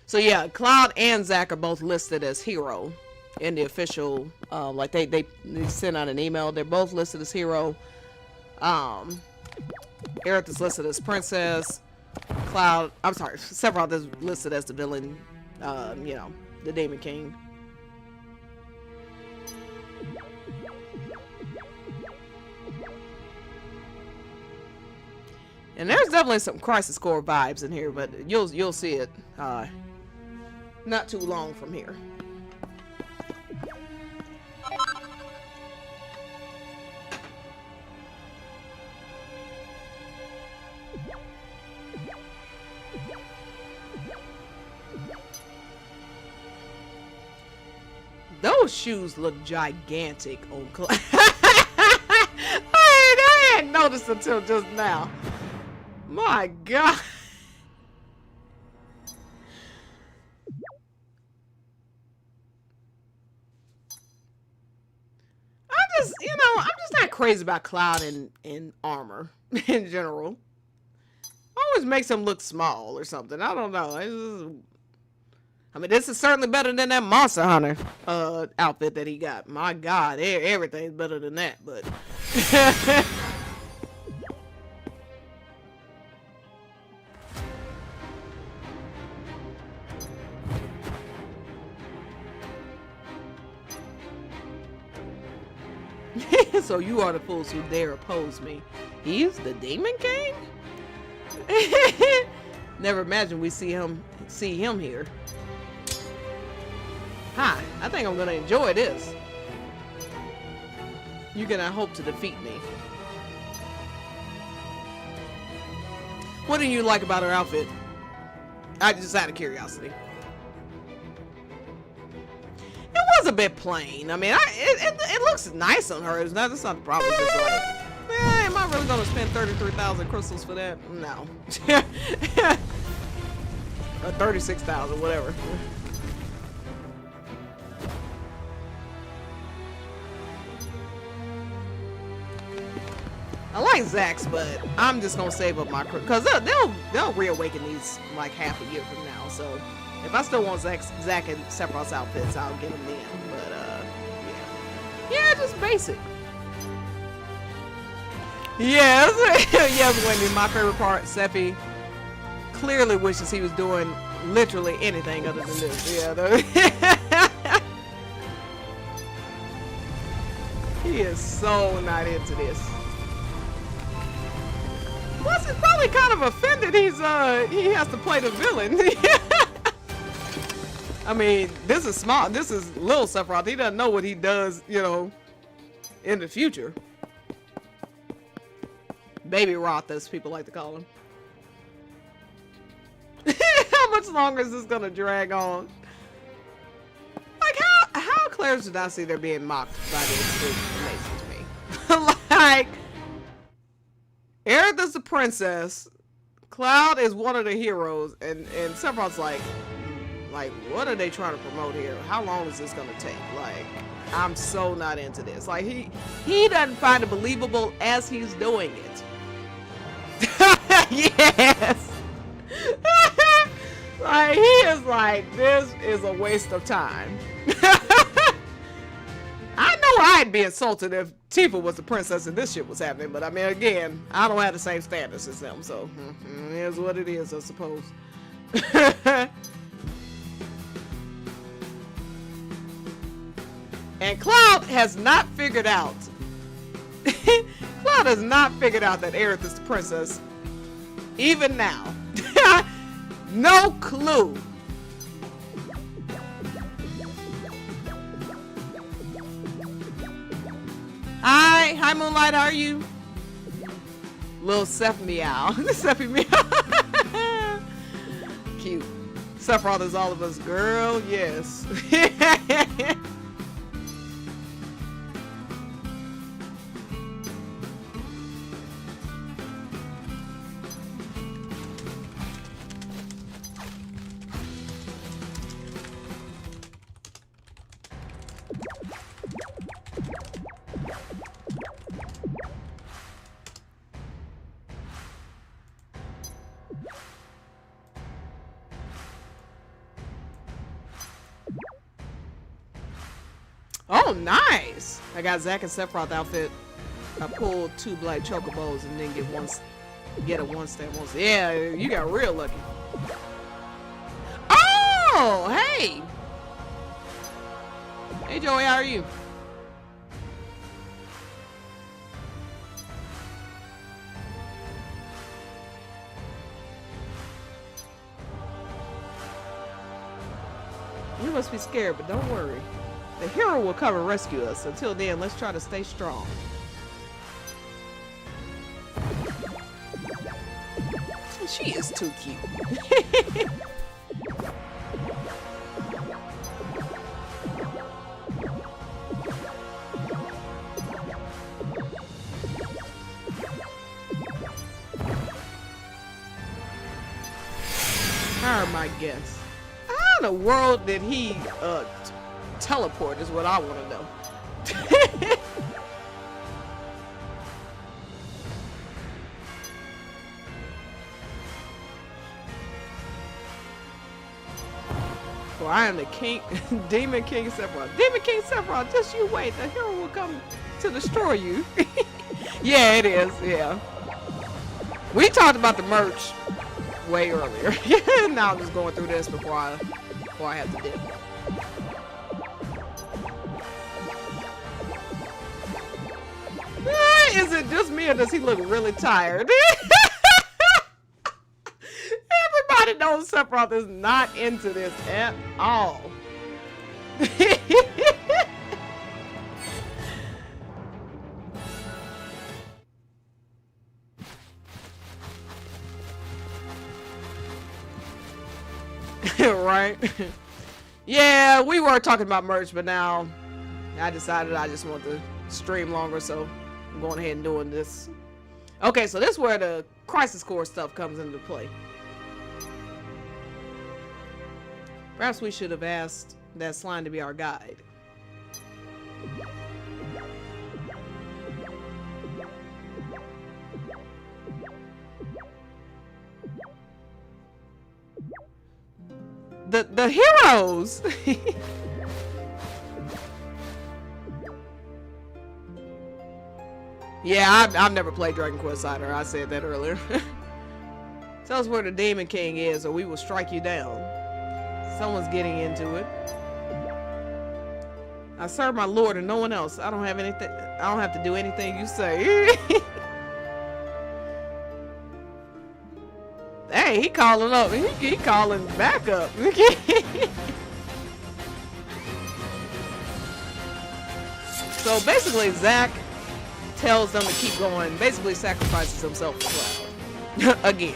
So yeah, Cloud and Zack are both listed as hero in the official, like they sent out an email. They're both listed as hero. Aerith is listed as princess. Sephiroth is listed as the villain. You know, the Demon King. And there's definitely some Crisis Core vibes in here, but you'll see it not too long from here. Those shoes look gigantic on Cloud. I hadn't noticed until just now. My God. I'm just not crazy about Cloud in armor in general. Always makes him look small or something. I don't know. I mean, this is certainly better than that Monster Hunter outfit that he got. My God, everything's better than that, but... So you are the fools who dare oppose me. He's the Demon King? Never imagined we see him here. Hi, I think I'm gonna enjoy this. You cannot hope to defeat me. What do you like about her outfit? I just out of curiosity. It was a bit plain. I mean, it looks nice on her. That's not the problem. It's just like, am I really gonna spend 33,000 crystals for that? No. Or 36,000, whatever. I like Zack's, but I'm just gonna save up my because they'll reawaken these like half a year from now. So if I still want Zack and Sephiroth's outfits, I'll get them then. But yeah, just basic. Yes, yes, Wendy. My favorite part, Sephi clearly wishes he was doing literally anything other than this. Yeah, he is so not into this. Plus, he's probably kind of offended he has to play the villain. I mean, this is small. This is little Sephiroth. He doesn't know what he does, in the future. Baby Roth, as people like to call him. How much longer is this gonna drag on? Like, how Claire's did I see they're being mocked by this is amazing to me. Like, Aerith is the princess, Cloud is one of the heroes, and Sephiroth's like, what are they trying to promote here? How long is this gonna take? Like, I'm so not into this. Like, he doesn't find it believable as he's doing it. Yes. Like, he is like, this is a waste of time. I know I'd be insulted if Tifa was the princess and this shit was happening, but I mean, again, I don't have the same standards as them, so it is what it is, I suppose. And Cloud has not figured out. Cloud has not figured out that Aerith is the princess, even now. No clue. Hi Moonlight, how are you? Little Seph meow. Sephi meow. Cute. Sephiroth is all of us, girl. Yes. Oh, nice! I got Zack and Sephiroth outfit. I pulled 2 black chocobos and then get a one-step once. Yeah, you got real lucky. Oh, hey! Hey Joey, how are you? You must be scared, but don't worry. The hero will come and rescue us. Until then, let's try to stay strong. She is too cute. How are my guests? How in the world did he teleport is what I want to know. For I am the king, Demon King Sephiroth. Demon King Sephiroth, just you wait. The hero will come to destroy you. Yeah, it is. Yeah. We talked about the merch way earlier. Now I'm just going through this before I have to dip. Is it just me or does he look really tired? Everybody knows Sephiroth is not into this at all. Right? Yeah, we were talking about merch, but now I decided I just want to stream longer, so I'm going ahead and doing this. Okay, so this is where the Crisis Core stuff comes into play. Perhaps we should have asked that slime to be our guide. The heroes. Yeah, I've never played Dragon Quest either. I said that earlier. Tell us where the Demon King is, or we will strike you down. Someone's getting into it. I serve my lord and no one else. I don't have anything. I don't have to do anything you say. Hey, he calling up. He calling back up. So basically, Zack tells them to keep going. Basically, sacrifices himself as well. Again.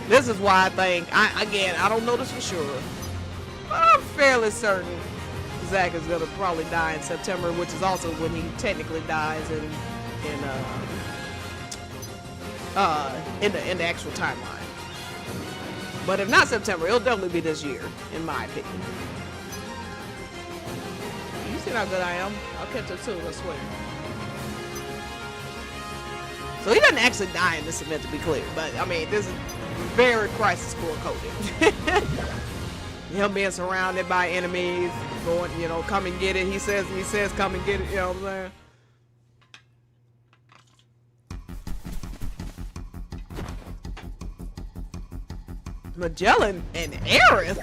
This is why I think, I don't know this for sure, but I'm fairly certain Zack is gonna probably die in September, which is also when he technically dies in the actual timeline. But if not September, it'll definitely be this year, in my opinion. You see how good I am? I'll catch up soon, I swear. So he doesn't actually die in this event, to be clear, but I mean, this is very Crisis Core coded. Him being surrounded by enemies, going, you know, come and get it. He says, come and get it. You know what I'm saying? Magellan and Aerith.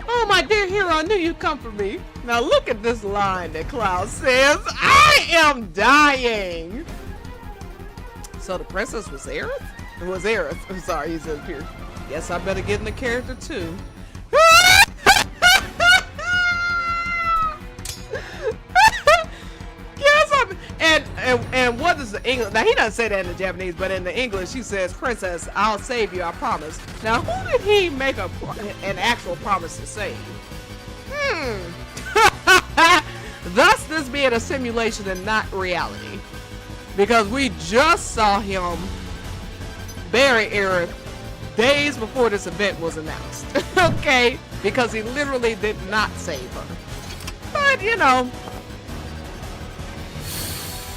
Oh, my dear hero, I knew you'd come for me. Now look at this line that Cloud says. I am dying. So the princess was Aerith? It was Aerith. I'm sorry, he says here. Guess I better get in the character too. Yes, and what is the English? Now he doesn't say that in the Japanese, but in the English he says, "Princess, I'll save you, I promise." Now who did he make an actual promise to save? Thus, this being a simulation and not reality, because we just saw him bury Aerith days before this event was announced. Okay, because he literally did not save her. But you know,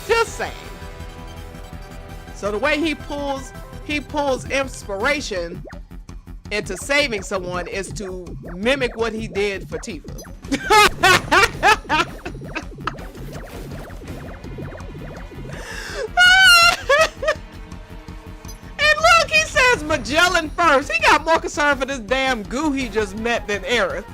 just saying. So the way he pulls inspiration into saving someone is to mimic what he did for Tifa. first. He got more concern for this damn goo he just met than Aerith.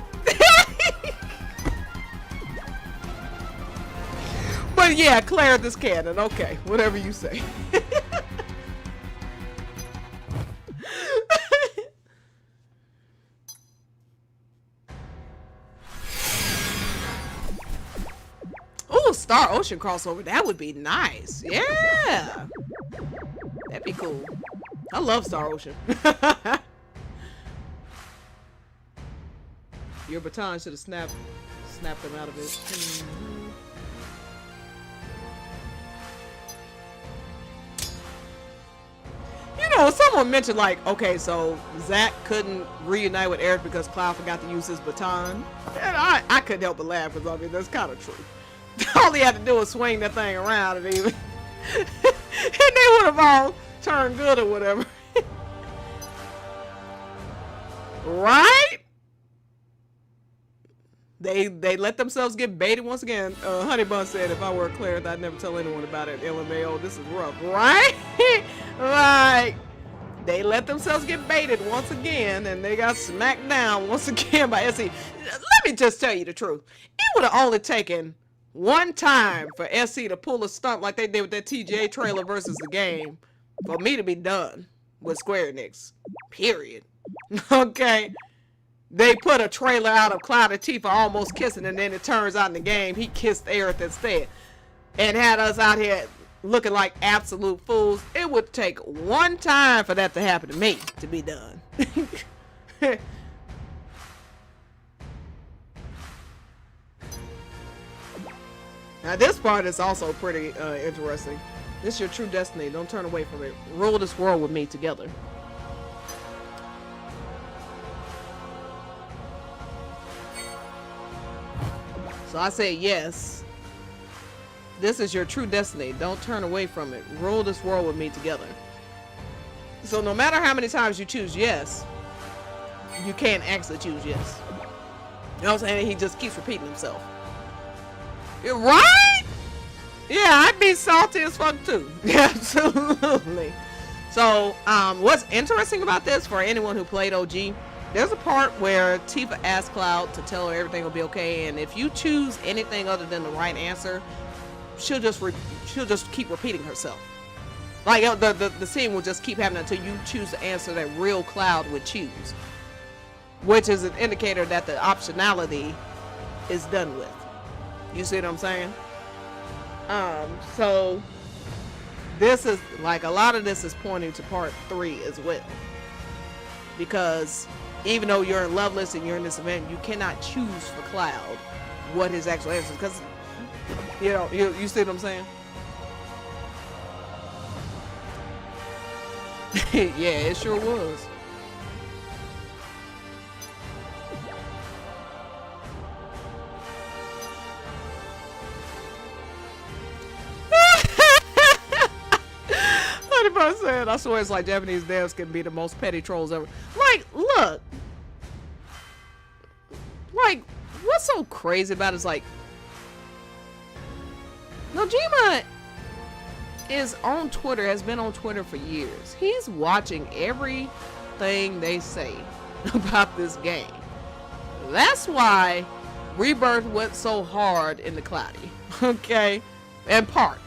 But yeah, Claire this canon. Okay, whatever you say. Ooh, Star Ocean crossover. That would be nice. Yeah. That'd be cool. I love Star Ocean. Your baton should have snapped him out of it. You know, someone mentioned like, okay, so Zack couldn't reunite with Eric because Cloud forgot to use his baton. And I couldn't help but laugh because I mean that's kind of true. All he had to do was swing that thing around and even and they would have all turned good or whatever. Right? They let themselves get baited once again. Honey Bun said, if I were Claire, I'd never tell anyone about it. LMAO, this is rough, right? Like, they let themselves get baited once again, and they got smacked down once again by SE. Let me just tell you the truth. It would have only taken one time for SE to pull a stunt like they did with that TGA trailer versus the game for me to be done with Square Enix. Period. Okay? They put a trailer out of Cloud and Tifa almost kissing, and then it turns out in the game he kissed Aerith instead. And had us out here looking like absolute fools. It would take one time for that to happen to me to be done. Now this part is also pretty interesting. This is your true destiny. Don't turn away from it. Rule this world with me together. So I say yes. This is your true destiny. Don't turn away from it. Rule this world with me together. So no matter how many times you choose yes, you can't actually choose yes. You know what I'm saying? He just keeps repeating himself. You're right? Yeah, I'd be salty as fuck too. Absolutely. So what's interesting about this for anyone who played OG, there's a part where Tifa asks Cloud to tell her everything will be okay, and if you choose anything other than the right answer, she'll just keep repeating herself. Like the scene will just keep happening until you choose the answer that real Cloud would choose, which is an indicator that the optionality is done with. You see what I'm saying? So this is like a lot of this is pointing to part 3 as well, because even though you're in Loveless and you're in this event, you cannot choose for Cloud what his actual answer is, because you know, you see what I'm saying? Yeah, it sure was. I swear it's like Japanese devs can be the most petty trolls ever. Like, look. Like, what's so crazy about it is like, Nojima is on Twitter, has been on Twitter for years. He's watching everything they say about this game. That's why Rebirth went so hard in the CloTi. Okay? In part.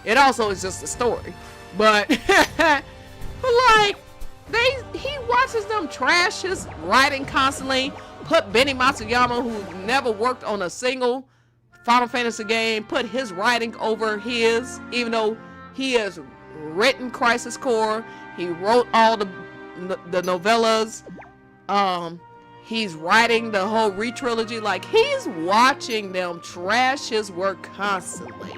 It also is just a story. But, like, he watches them trash his writing constantly, put Benny Matsuyama, who never worked on a single Final Fantasy game, put his writing over his, even though he has written Crisis Core, he wrote all the novellas, he's writing the whole re-trilogy, like, he's watching them trash his work constantly.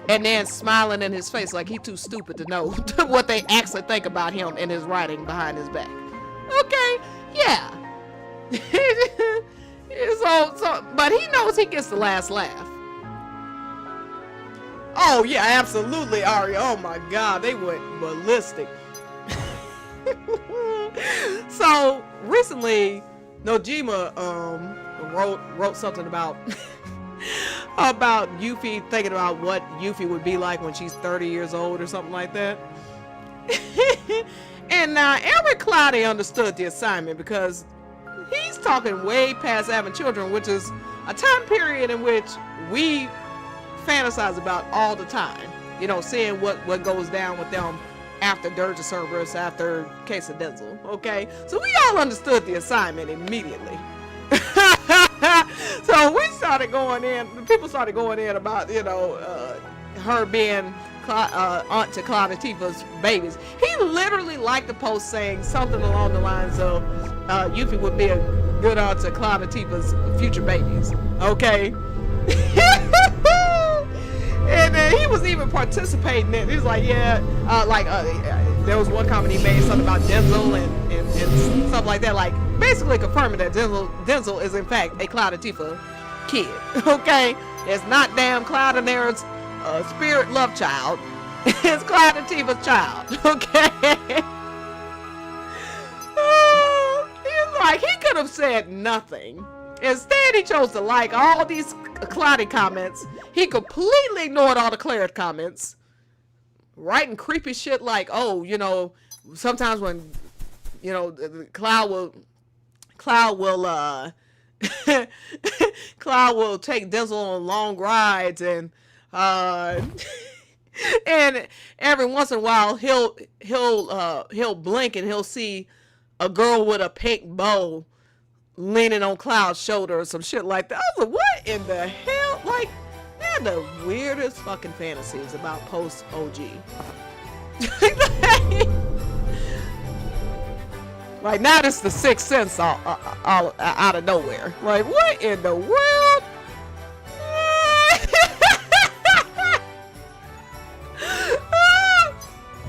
And then smiling in his face like he's too stupid to know what they actually think about him and his writing behind his back. Okay, yeah. But he knows he gets the last laugh. Oh yeah, absolutely, Ari. Oh my God, they went ballistic. So recently, Nojima wrote something about Yuffie, thinking about what Yuffie would be like when she's 30 years old or something like that. And now Eric CloTi understood the assignment because he's talking way past having children, which is a time period in which we fantasize about all the time. You know, seeing what goes down with them after Dirge of Cerberus, after Case of Denzel. Okay, so we all understood the assignment immediately. So we started going in. People started going in about, you know, her being aunt to CloTi's babies. He literally liked the post saying something along the lines of, Yuffie would be a good aunt to CloTi's future babies. Okay. And he was even participating in it. He was like, yeah, there was one comment he made, something about Denzel and stuff like that, like basically confirming that Denzel is in fact a CloTi kid. Okay, it's not damn Cloud and there's spirit love child. It's CloTi's child. Okay. He's like, he could have said nothing. Instead, he chose to like all these CloTi comments. He completely ignored all the Claire comments, writing creepy shit like, oh, you know, sometimes when, you know, Cloud will Cloud will take Denzel on long rides, and and every once in a while he'll blink and he'll see a girl with a pink bow leaning on Cloud's shoulder or some shit like that. I was like, what in the hell? Like, they're the weirdest fucking fantasies about post OG. Like, now this is the Sixth Sense all out of nowhere. Like, what in the world?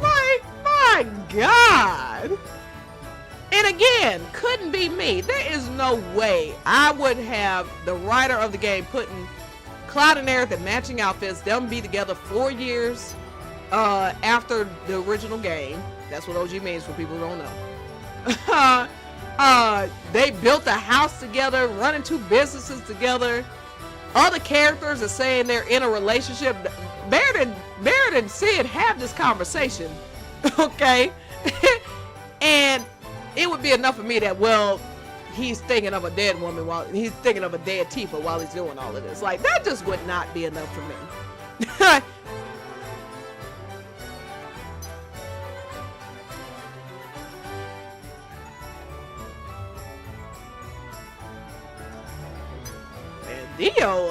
Like, my God. And again, couldn't be me. There is no way I would have the writer of the game putting Cloud and Aerith in matching outfits, them be together 4 years after the original game. That's what OG means for people who don't know. They built a house together, running 2 businesses together. Other characters are saying they're in a relationship. Barrett and Sid have this conversation. Okay? And it would be enough for me that, well, he's thinking of a dead woman while he's thinking of a dead Tifa while he's doing all of this. Like, that just would not be enough for me. And Dio,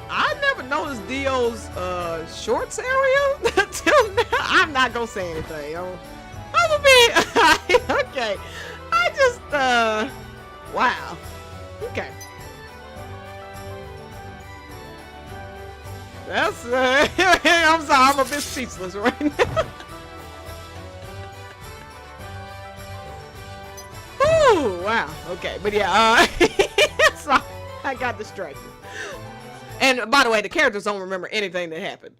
I never noticed Dio's shorts area until now. I'm not gonna say anything. I'm gonna be okay. I just wow. Okay. That's I'm sorry, I'm a bit speechless right now. Ooh, wow. Okay, but yeah, so I got distracted. And by the way, the characters don't remember anything that happened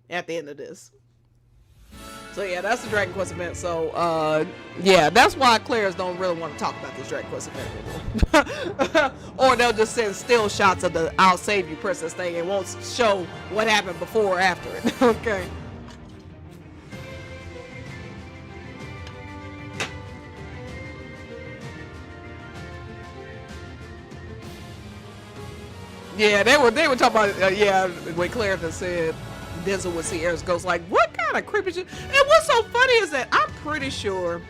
at the end of this. So yeah, that's the Dragon Quest event. So yeah, that's why Claire's don't really want to talk about this Dragon Quest event anymore. Or they'll just send still shots of the "I'll save you, princess" thing and won't show what happened before or after it. Okay. Yeah, they were talking about yeah, when Claire said Denzel would see Aerith's ghost. Like, what kind of creepy shit? And what's so funny is that I'm pretty sure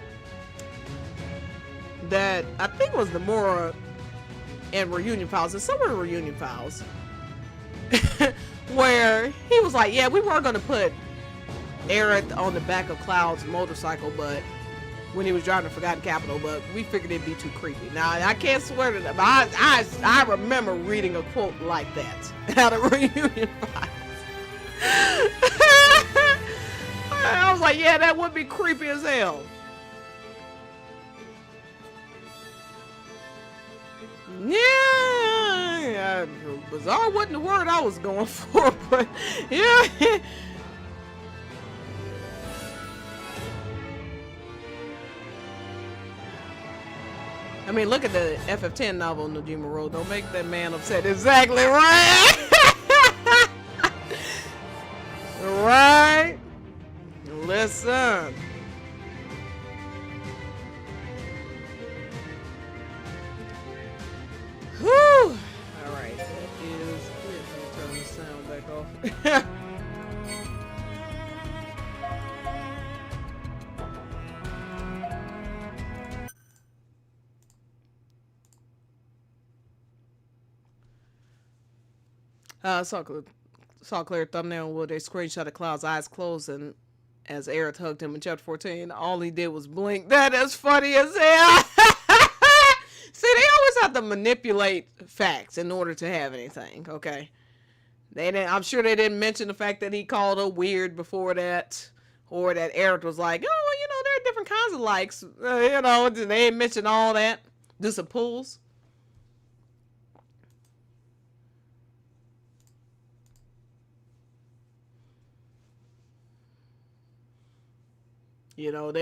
that I think it was Nomura and Reunion Files, and somewhere in Reunion Files, where he was like, yeah, we were going to put Aerith on the back of Cloud's motorcycle, but when he was driving to Forgotten Capital, but we figured it'd be too creepy. Now, I can't swear to that, but I remember reading a quote like that out of Reunion Files. I was like, yeah, that would be creepy as hell. Yeah, bizarre wasn't the word I was going for, but yeah. I mean, look at the FF10 novel, Nojima Road. Don't make that man upset. Exactly right. Right. Listen. Saw a clear thumbnail with a screenshot of Cloud's eyes closed, and as Aerith hugged him in chapter 14, all he did was blink. That is funny as hell. See, they always have to manipulate facts in order to have anything, okay? I'm sure they didn't mention the fact that he called her weird before that, or that Aerith was like, oh, well, there are different kinds of likes. They didn't mention all that. Do some pulls. They always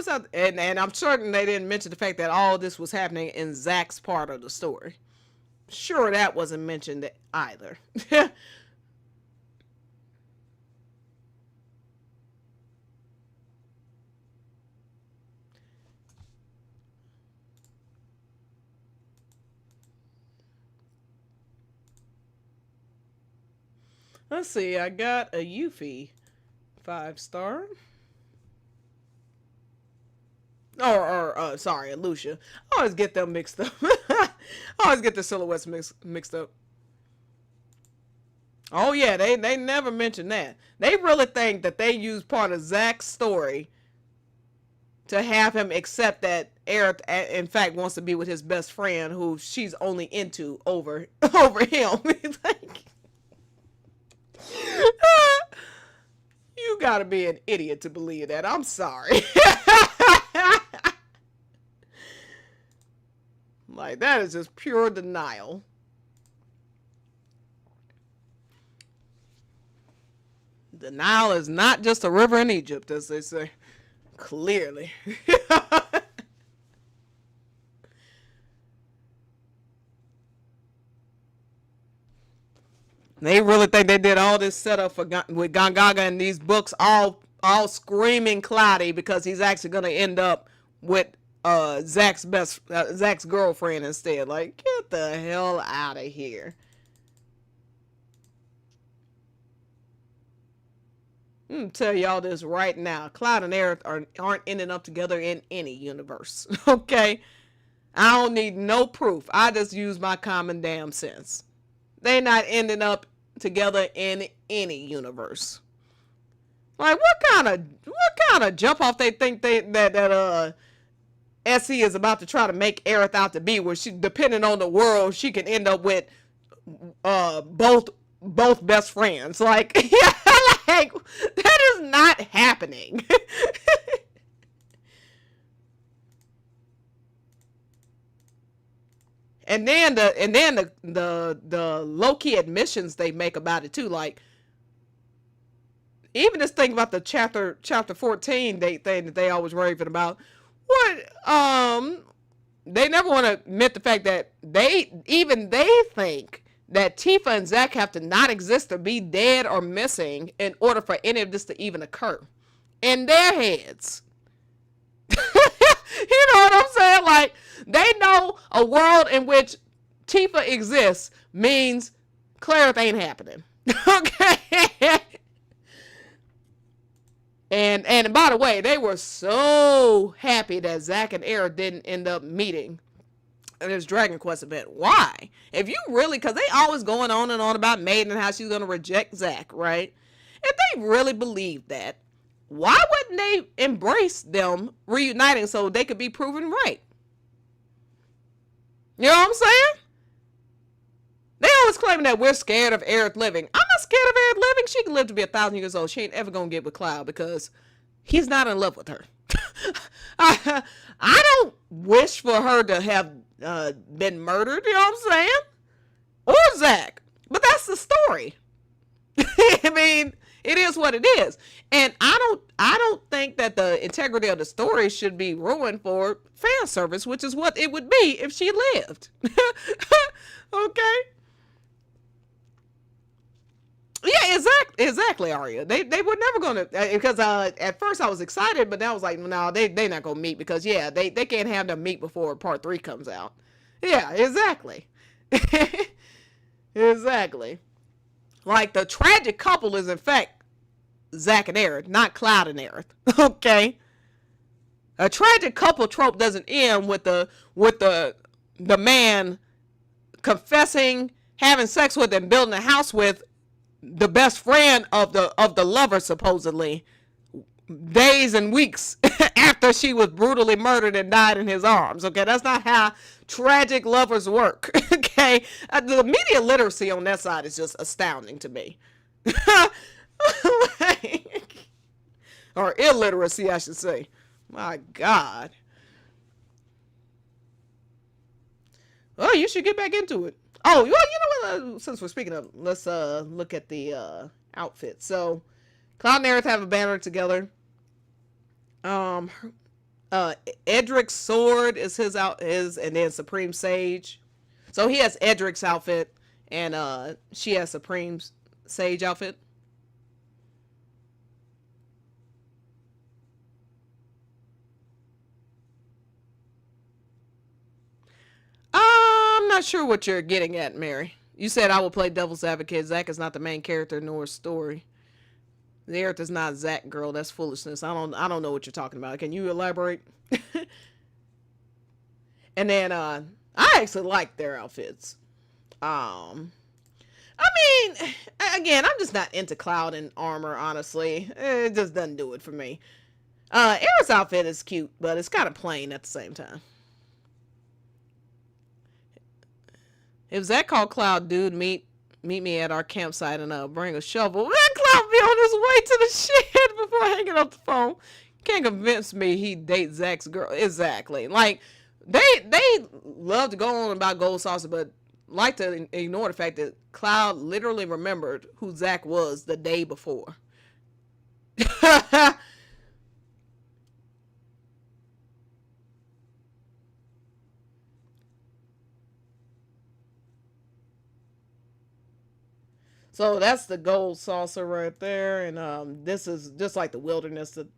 have, and I'm certain they didn't mention the fact that all this was happening in Zach's part of the story. Sure, that wasn't mentioned either. Let's see, I got a Yuffie 5-star. Sorry, Lucia. I always get them mixed up. I always get the silhouettes mixed up. Oh yeah, they never mention that. They really think that they use part of Zach's story to have him accept that Aerith, in fact, wants to be with his best friend, who she's only into over him. Like, you gotta be an idiot to believe that. I'm sorry. Like, that is just pure denial. Denial is not just a river in Egypt, as they say. Clearly. They really think they did all this setup with Gongaga and these books, all screaming CloTi, because he's actually going to end up with Zach's girlfriend instead. Like, get the hell out of here. I'm gonna tell y'all this right now. Cloud and Aerith aren't ending up together in any universe. Okay? I don't need no proof. I just use my common damn sense. They're not ending up together in any universe. Like, what kind of jump off they think that SE is about to try to make Aerith out to be, where she, depending on the world, she can end up with both best friends. Like, yeah, like, that is not happening. And then the low-key admissions they make about it too, like, even this thing about the chapter 14 thing that they always raving about. What they never want to admit the fact that they think that Tifa and Zach have to not exist or be dead or missing in order for any of this to even occur in their heads. You know what I'm saying? Like, they know a world in which Tifa exists means Clarith ain't happening. Okay? And by the way, they were so happy that Zach and Aerith didn't end up meeting in this Dragon Quest event. Why? If you really, because they always going on and on about Maiden and how she's going to reject Zach, right? If they really believed that, why wouldn't they embrace them reuniting so they could be proven right? You know what I'm saying? They always claiming that we're scared of Aerith living. I'm not scared of Aerith living. She can live to be 1,000 years old. She ain't ever gonna get with Cloud because he's not in love with her. I don't wish for her to have been murdered. You know what I'm saying? Or Zach. But that's the story. I mean, it is what it is. And I don't think that the integrity of the story should be ruined for fan service, which is what it would be if she lived. Okay? Yeah, exactly, Arya. They were never gonna, because at first I was excited, but now I was like, no, they not gonna meet, because yeah, they can't have them meet before part 3 comes out. Yeah, exactly. Exactly. Like, the tragic couple is, in fact, Zack and Aerith, not Cloud and Aerith. Okay? A tragic couple trope doesn't end with the man confessing, having sex with, and building a house with the best friend of the lover, supposedly, days and weeks after she was brutally murdered and died in his arms. Okay, that's not how tragic lovers work. Okay, the media literacy on that side is just astounding to me. Like, or illiteracy, I should say. My God. Oh, you should get back into it. Oh, well, you know what? Since we're speaking of, let's look at the outfit. So, Cloud and Aerith have a banner together. Edric's sword is his, and then Supreme Sage. So he has Edric's outfit, and she has Supreme Sage outfit. I'm not sure what you're getting at, Mary. You said I will play devil's advocate. Zack is not the main character nor story. The Aerith is not Zack, girl. That's foolishness. I don't know what you're talking about. Can you elaborate? And then I actually like their outfits. I mean, again, I'm just not into Cloud and armor, honestly. It just doesn't do it for me. Aerith's outfit is cute, but it's kind of plain at the same time. If Zack called Cloud, dude, meet me at our campsite and bring a shovel. Man, Cloud be on his way to the shed before hanging up the phone. Can't convince me he dates Zack's girl. Exactly. Like, they love to go on about Gold Saucer, but like to ignore the fact that Cloud literally remembered who Zack was the day before. So that's the gold saucer right there, and this is just like the wilderness that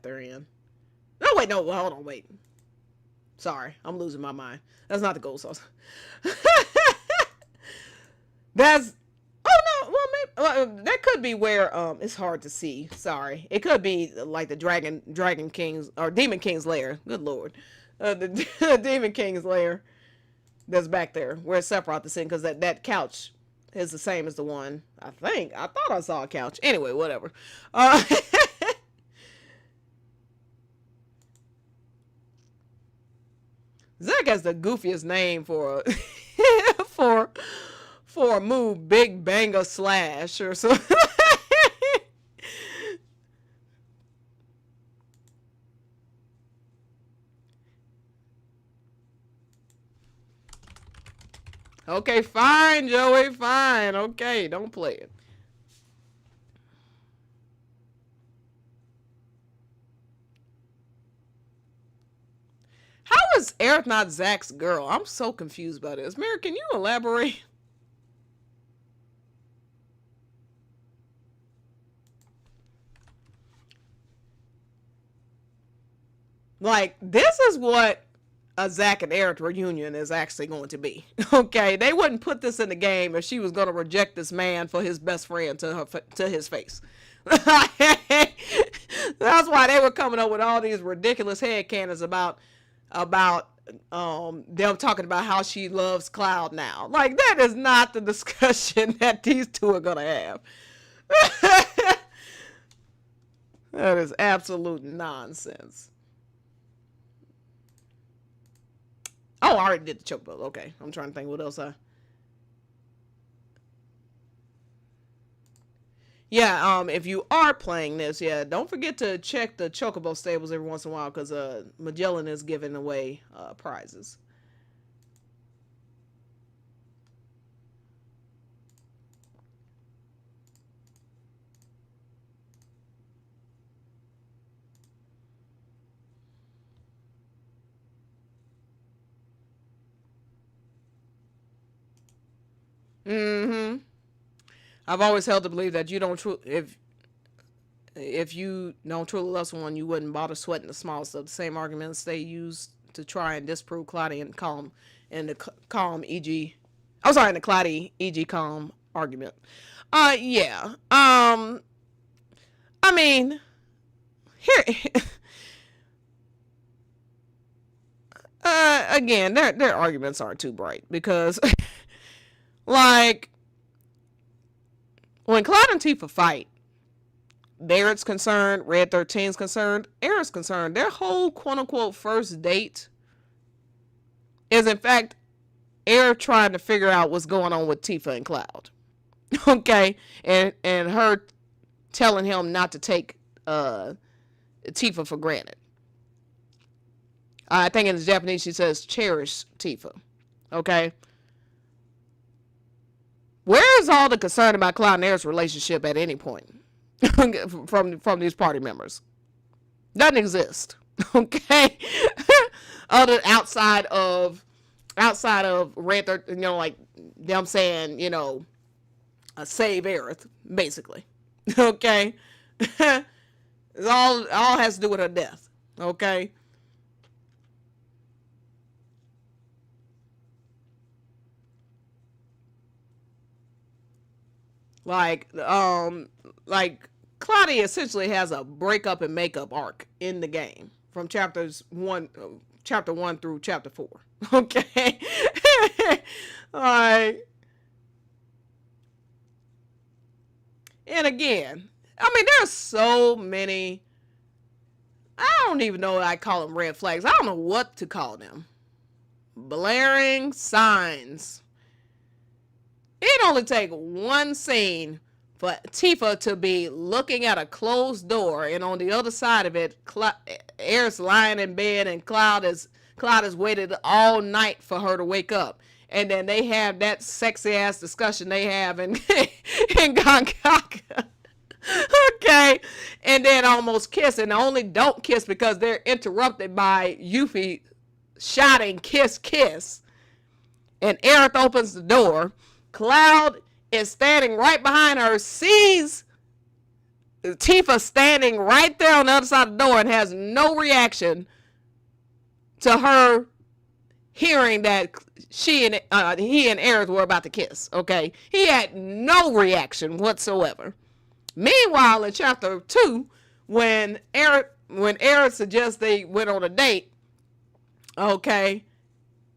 they're in. No, wait, no, hold on, wait. Sorry, I'm losing my mind. That's not the gold saucer. That's oh no, well maybe that could be where it's hard to see. Sorry, it could be like the Dragon King's or Demon King's lair. Good lord, the Demon King's lair. That's back there where Sephiroth is sitting, because that couch is the same as the one, I thought I saw a couch. Anyway, whatever. Zack has the goofiest name for for a move, Big Banger Slash or something. Okay, fine, Joey, fine. Okay, don't play it. How is Aerith not Zack's girl? I'm so confused by this. Mary, can you elaborate? Like, this is what a Zack and Aerith reunion is actually going to be. Okay, they wouldn't put this in the game if she was going to reject this man for his best friend to his face. That's why they were coming up with all these ridiculous headcanons about them talking about how she loves Cloud now. Like, that is not the discussion that these two are gonna have. That is absolute nonsense. Oh, I already did the chokehold. Okay, I'm trying to think what else Yeah, if you are playing this, yeah, don't forget to check the Chocobo stables every once in a while, because Magellan is giving away prizes. Mm-hmm. I've always held to believe that you don't if you don't truly love someone, you wouldn't bother sweating the small stuff. The same arguments they use to try and disprove Claudia and call them in the calm EG. I'm sorry, in the CloTi EG calm argument. Yeah. I mean, here. Again, their arguments aren't too bright because, like, when Cloud and Tifa fight, Barrett's concerned, Red 13's concerned, Aerith's concerned. Their whole quote-unquote first date is, in fact, Aerith trying to figure out what's going on with Tifa and Cloud. Okay? And her telling him not to take Tifa for granted. I think in the Japanese she says cherish Tifa. Okay? Where is all the concern about Cloud and Aerith's relationship at any point from these party members? Doesn't exist. Okay? Other outside of Red 13, like them saying, save Aerith, basically. Okay? It all has to do with her death. Okay? Like CloTi essentially has a breakup and makeup arc in the game from chapter 1 through chapter 4. Okay? Like, and again, I mean, there's so many, I don't even know what I call them, red flags. I don't know what to call them. Blaring signs. It only take one scene for Tifa to be looking at a closed door, and on the other side of it, Aerith's lying in bed, and Cloud has waited all night for her to wake up. And then they have that sexy ass discussion they have in Gankaka. Okay. And then almost kiss, and only don't kiss because they're interrupted by Yuffie shouting kiss kiss. And Aerith opens the door. Cloud is standing right behind her, sees Tifa standing right there on the other side of the door, and has no reaction to her hearing that he and Aerith were about to kiss. Okay, he had no reaction whatsoever. Meanwhile, in chapter 2, when Aerith suggests they went on a date, okay,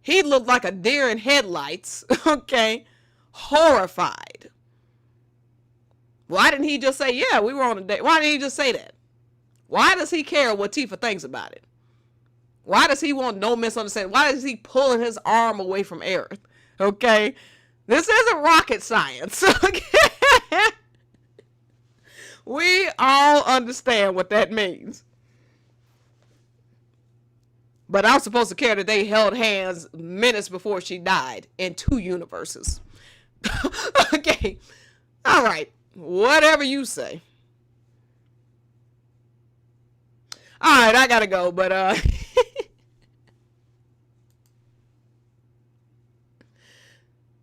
he looked like a deer in headlights. Okay. Horrified. Why didn't he just say, yeah, we were on a date? Why didn't he just say that? Why does he care what Tifa thinks about it? Why does he want no misunderstanding? Why is he pulling his arm away from Aerith? Okay? This isn't rocket science. Okay? We all understand what that means. But I'm supposed to care that they held hands minutes before she died in 2 universes. Okay. All right. Whatever you say. All right, I gotta go, but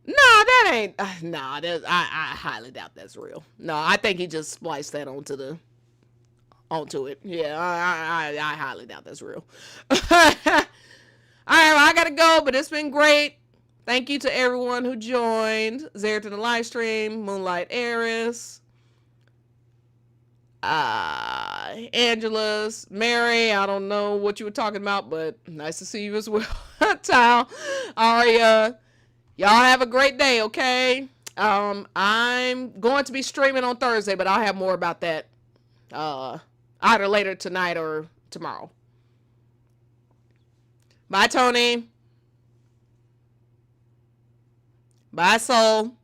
no, that ain't. Nah, I highly doubt that's real. No, I think he just spliced that onto it. Yeah, I highly doubt that's real. All right, well, I gotta go, but it's been great. Thank you to everyone who joined. Zereth in the live stream, Moonlight Eris, Angela's, Mary, I don't know what you were talking about, but nice to see you as well. Tal, Aria, y'all have a great day, okay? I'm going to be streaming on Thursday, but I'll have more about that either later tonight or tomorrow. Bye, Tony. Bye, Soul.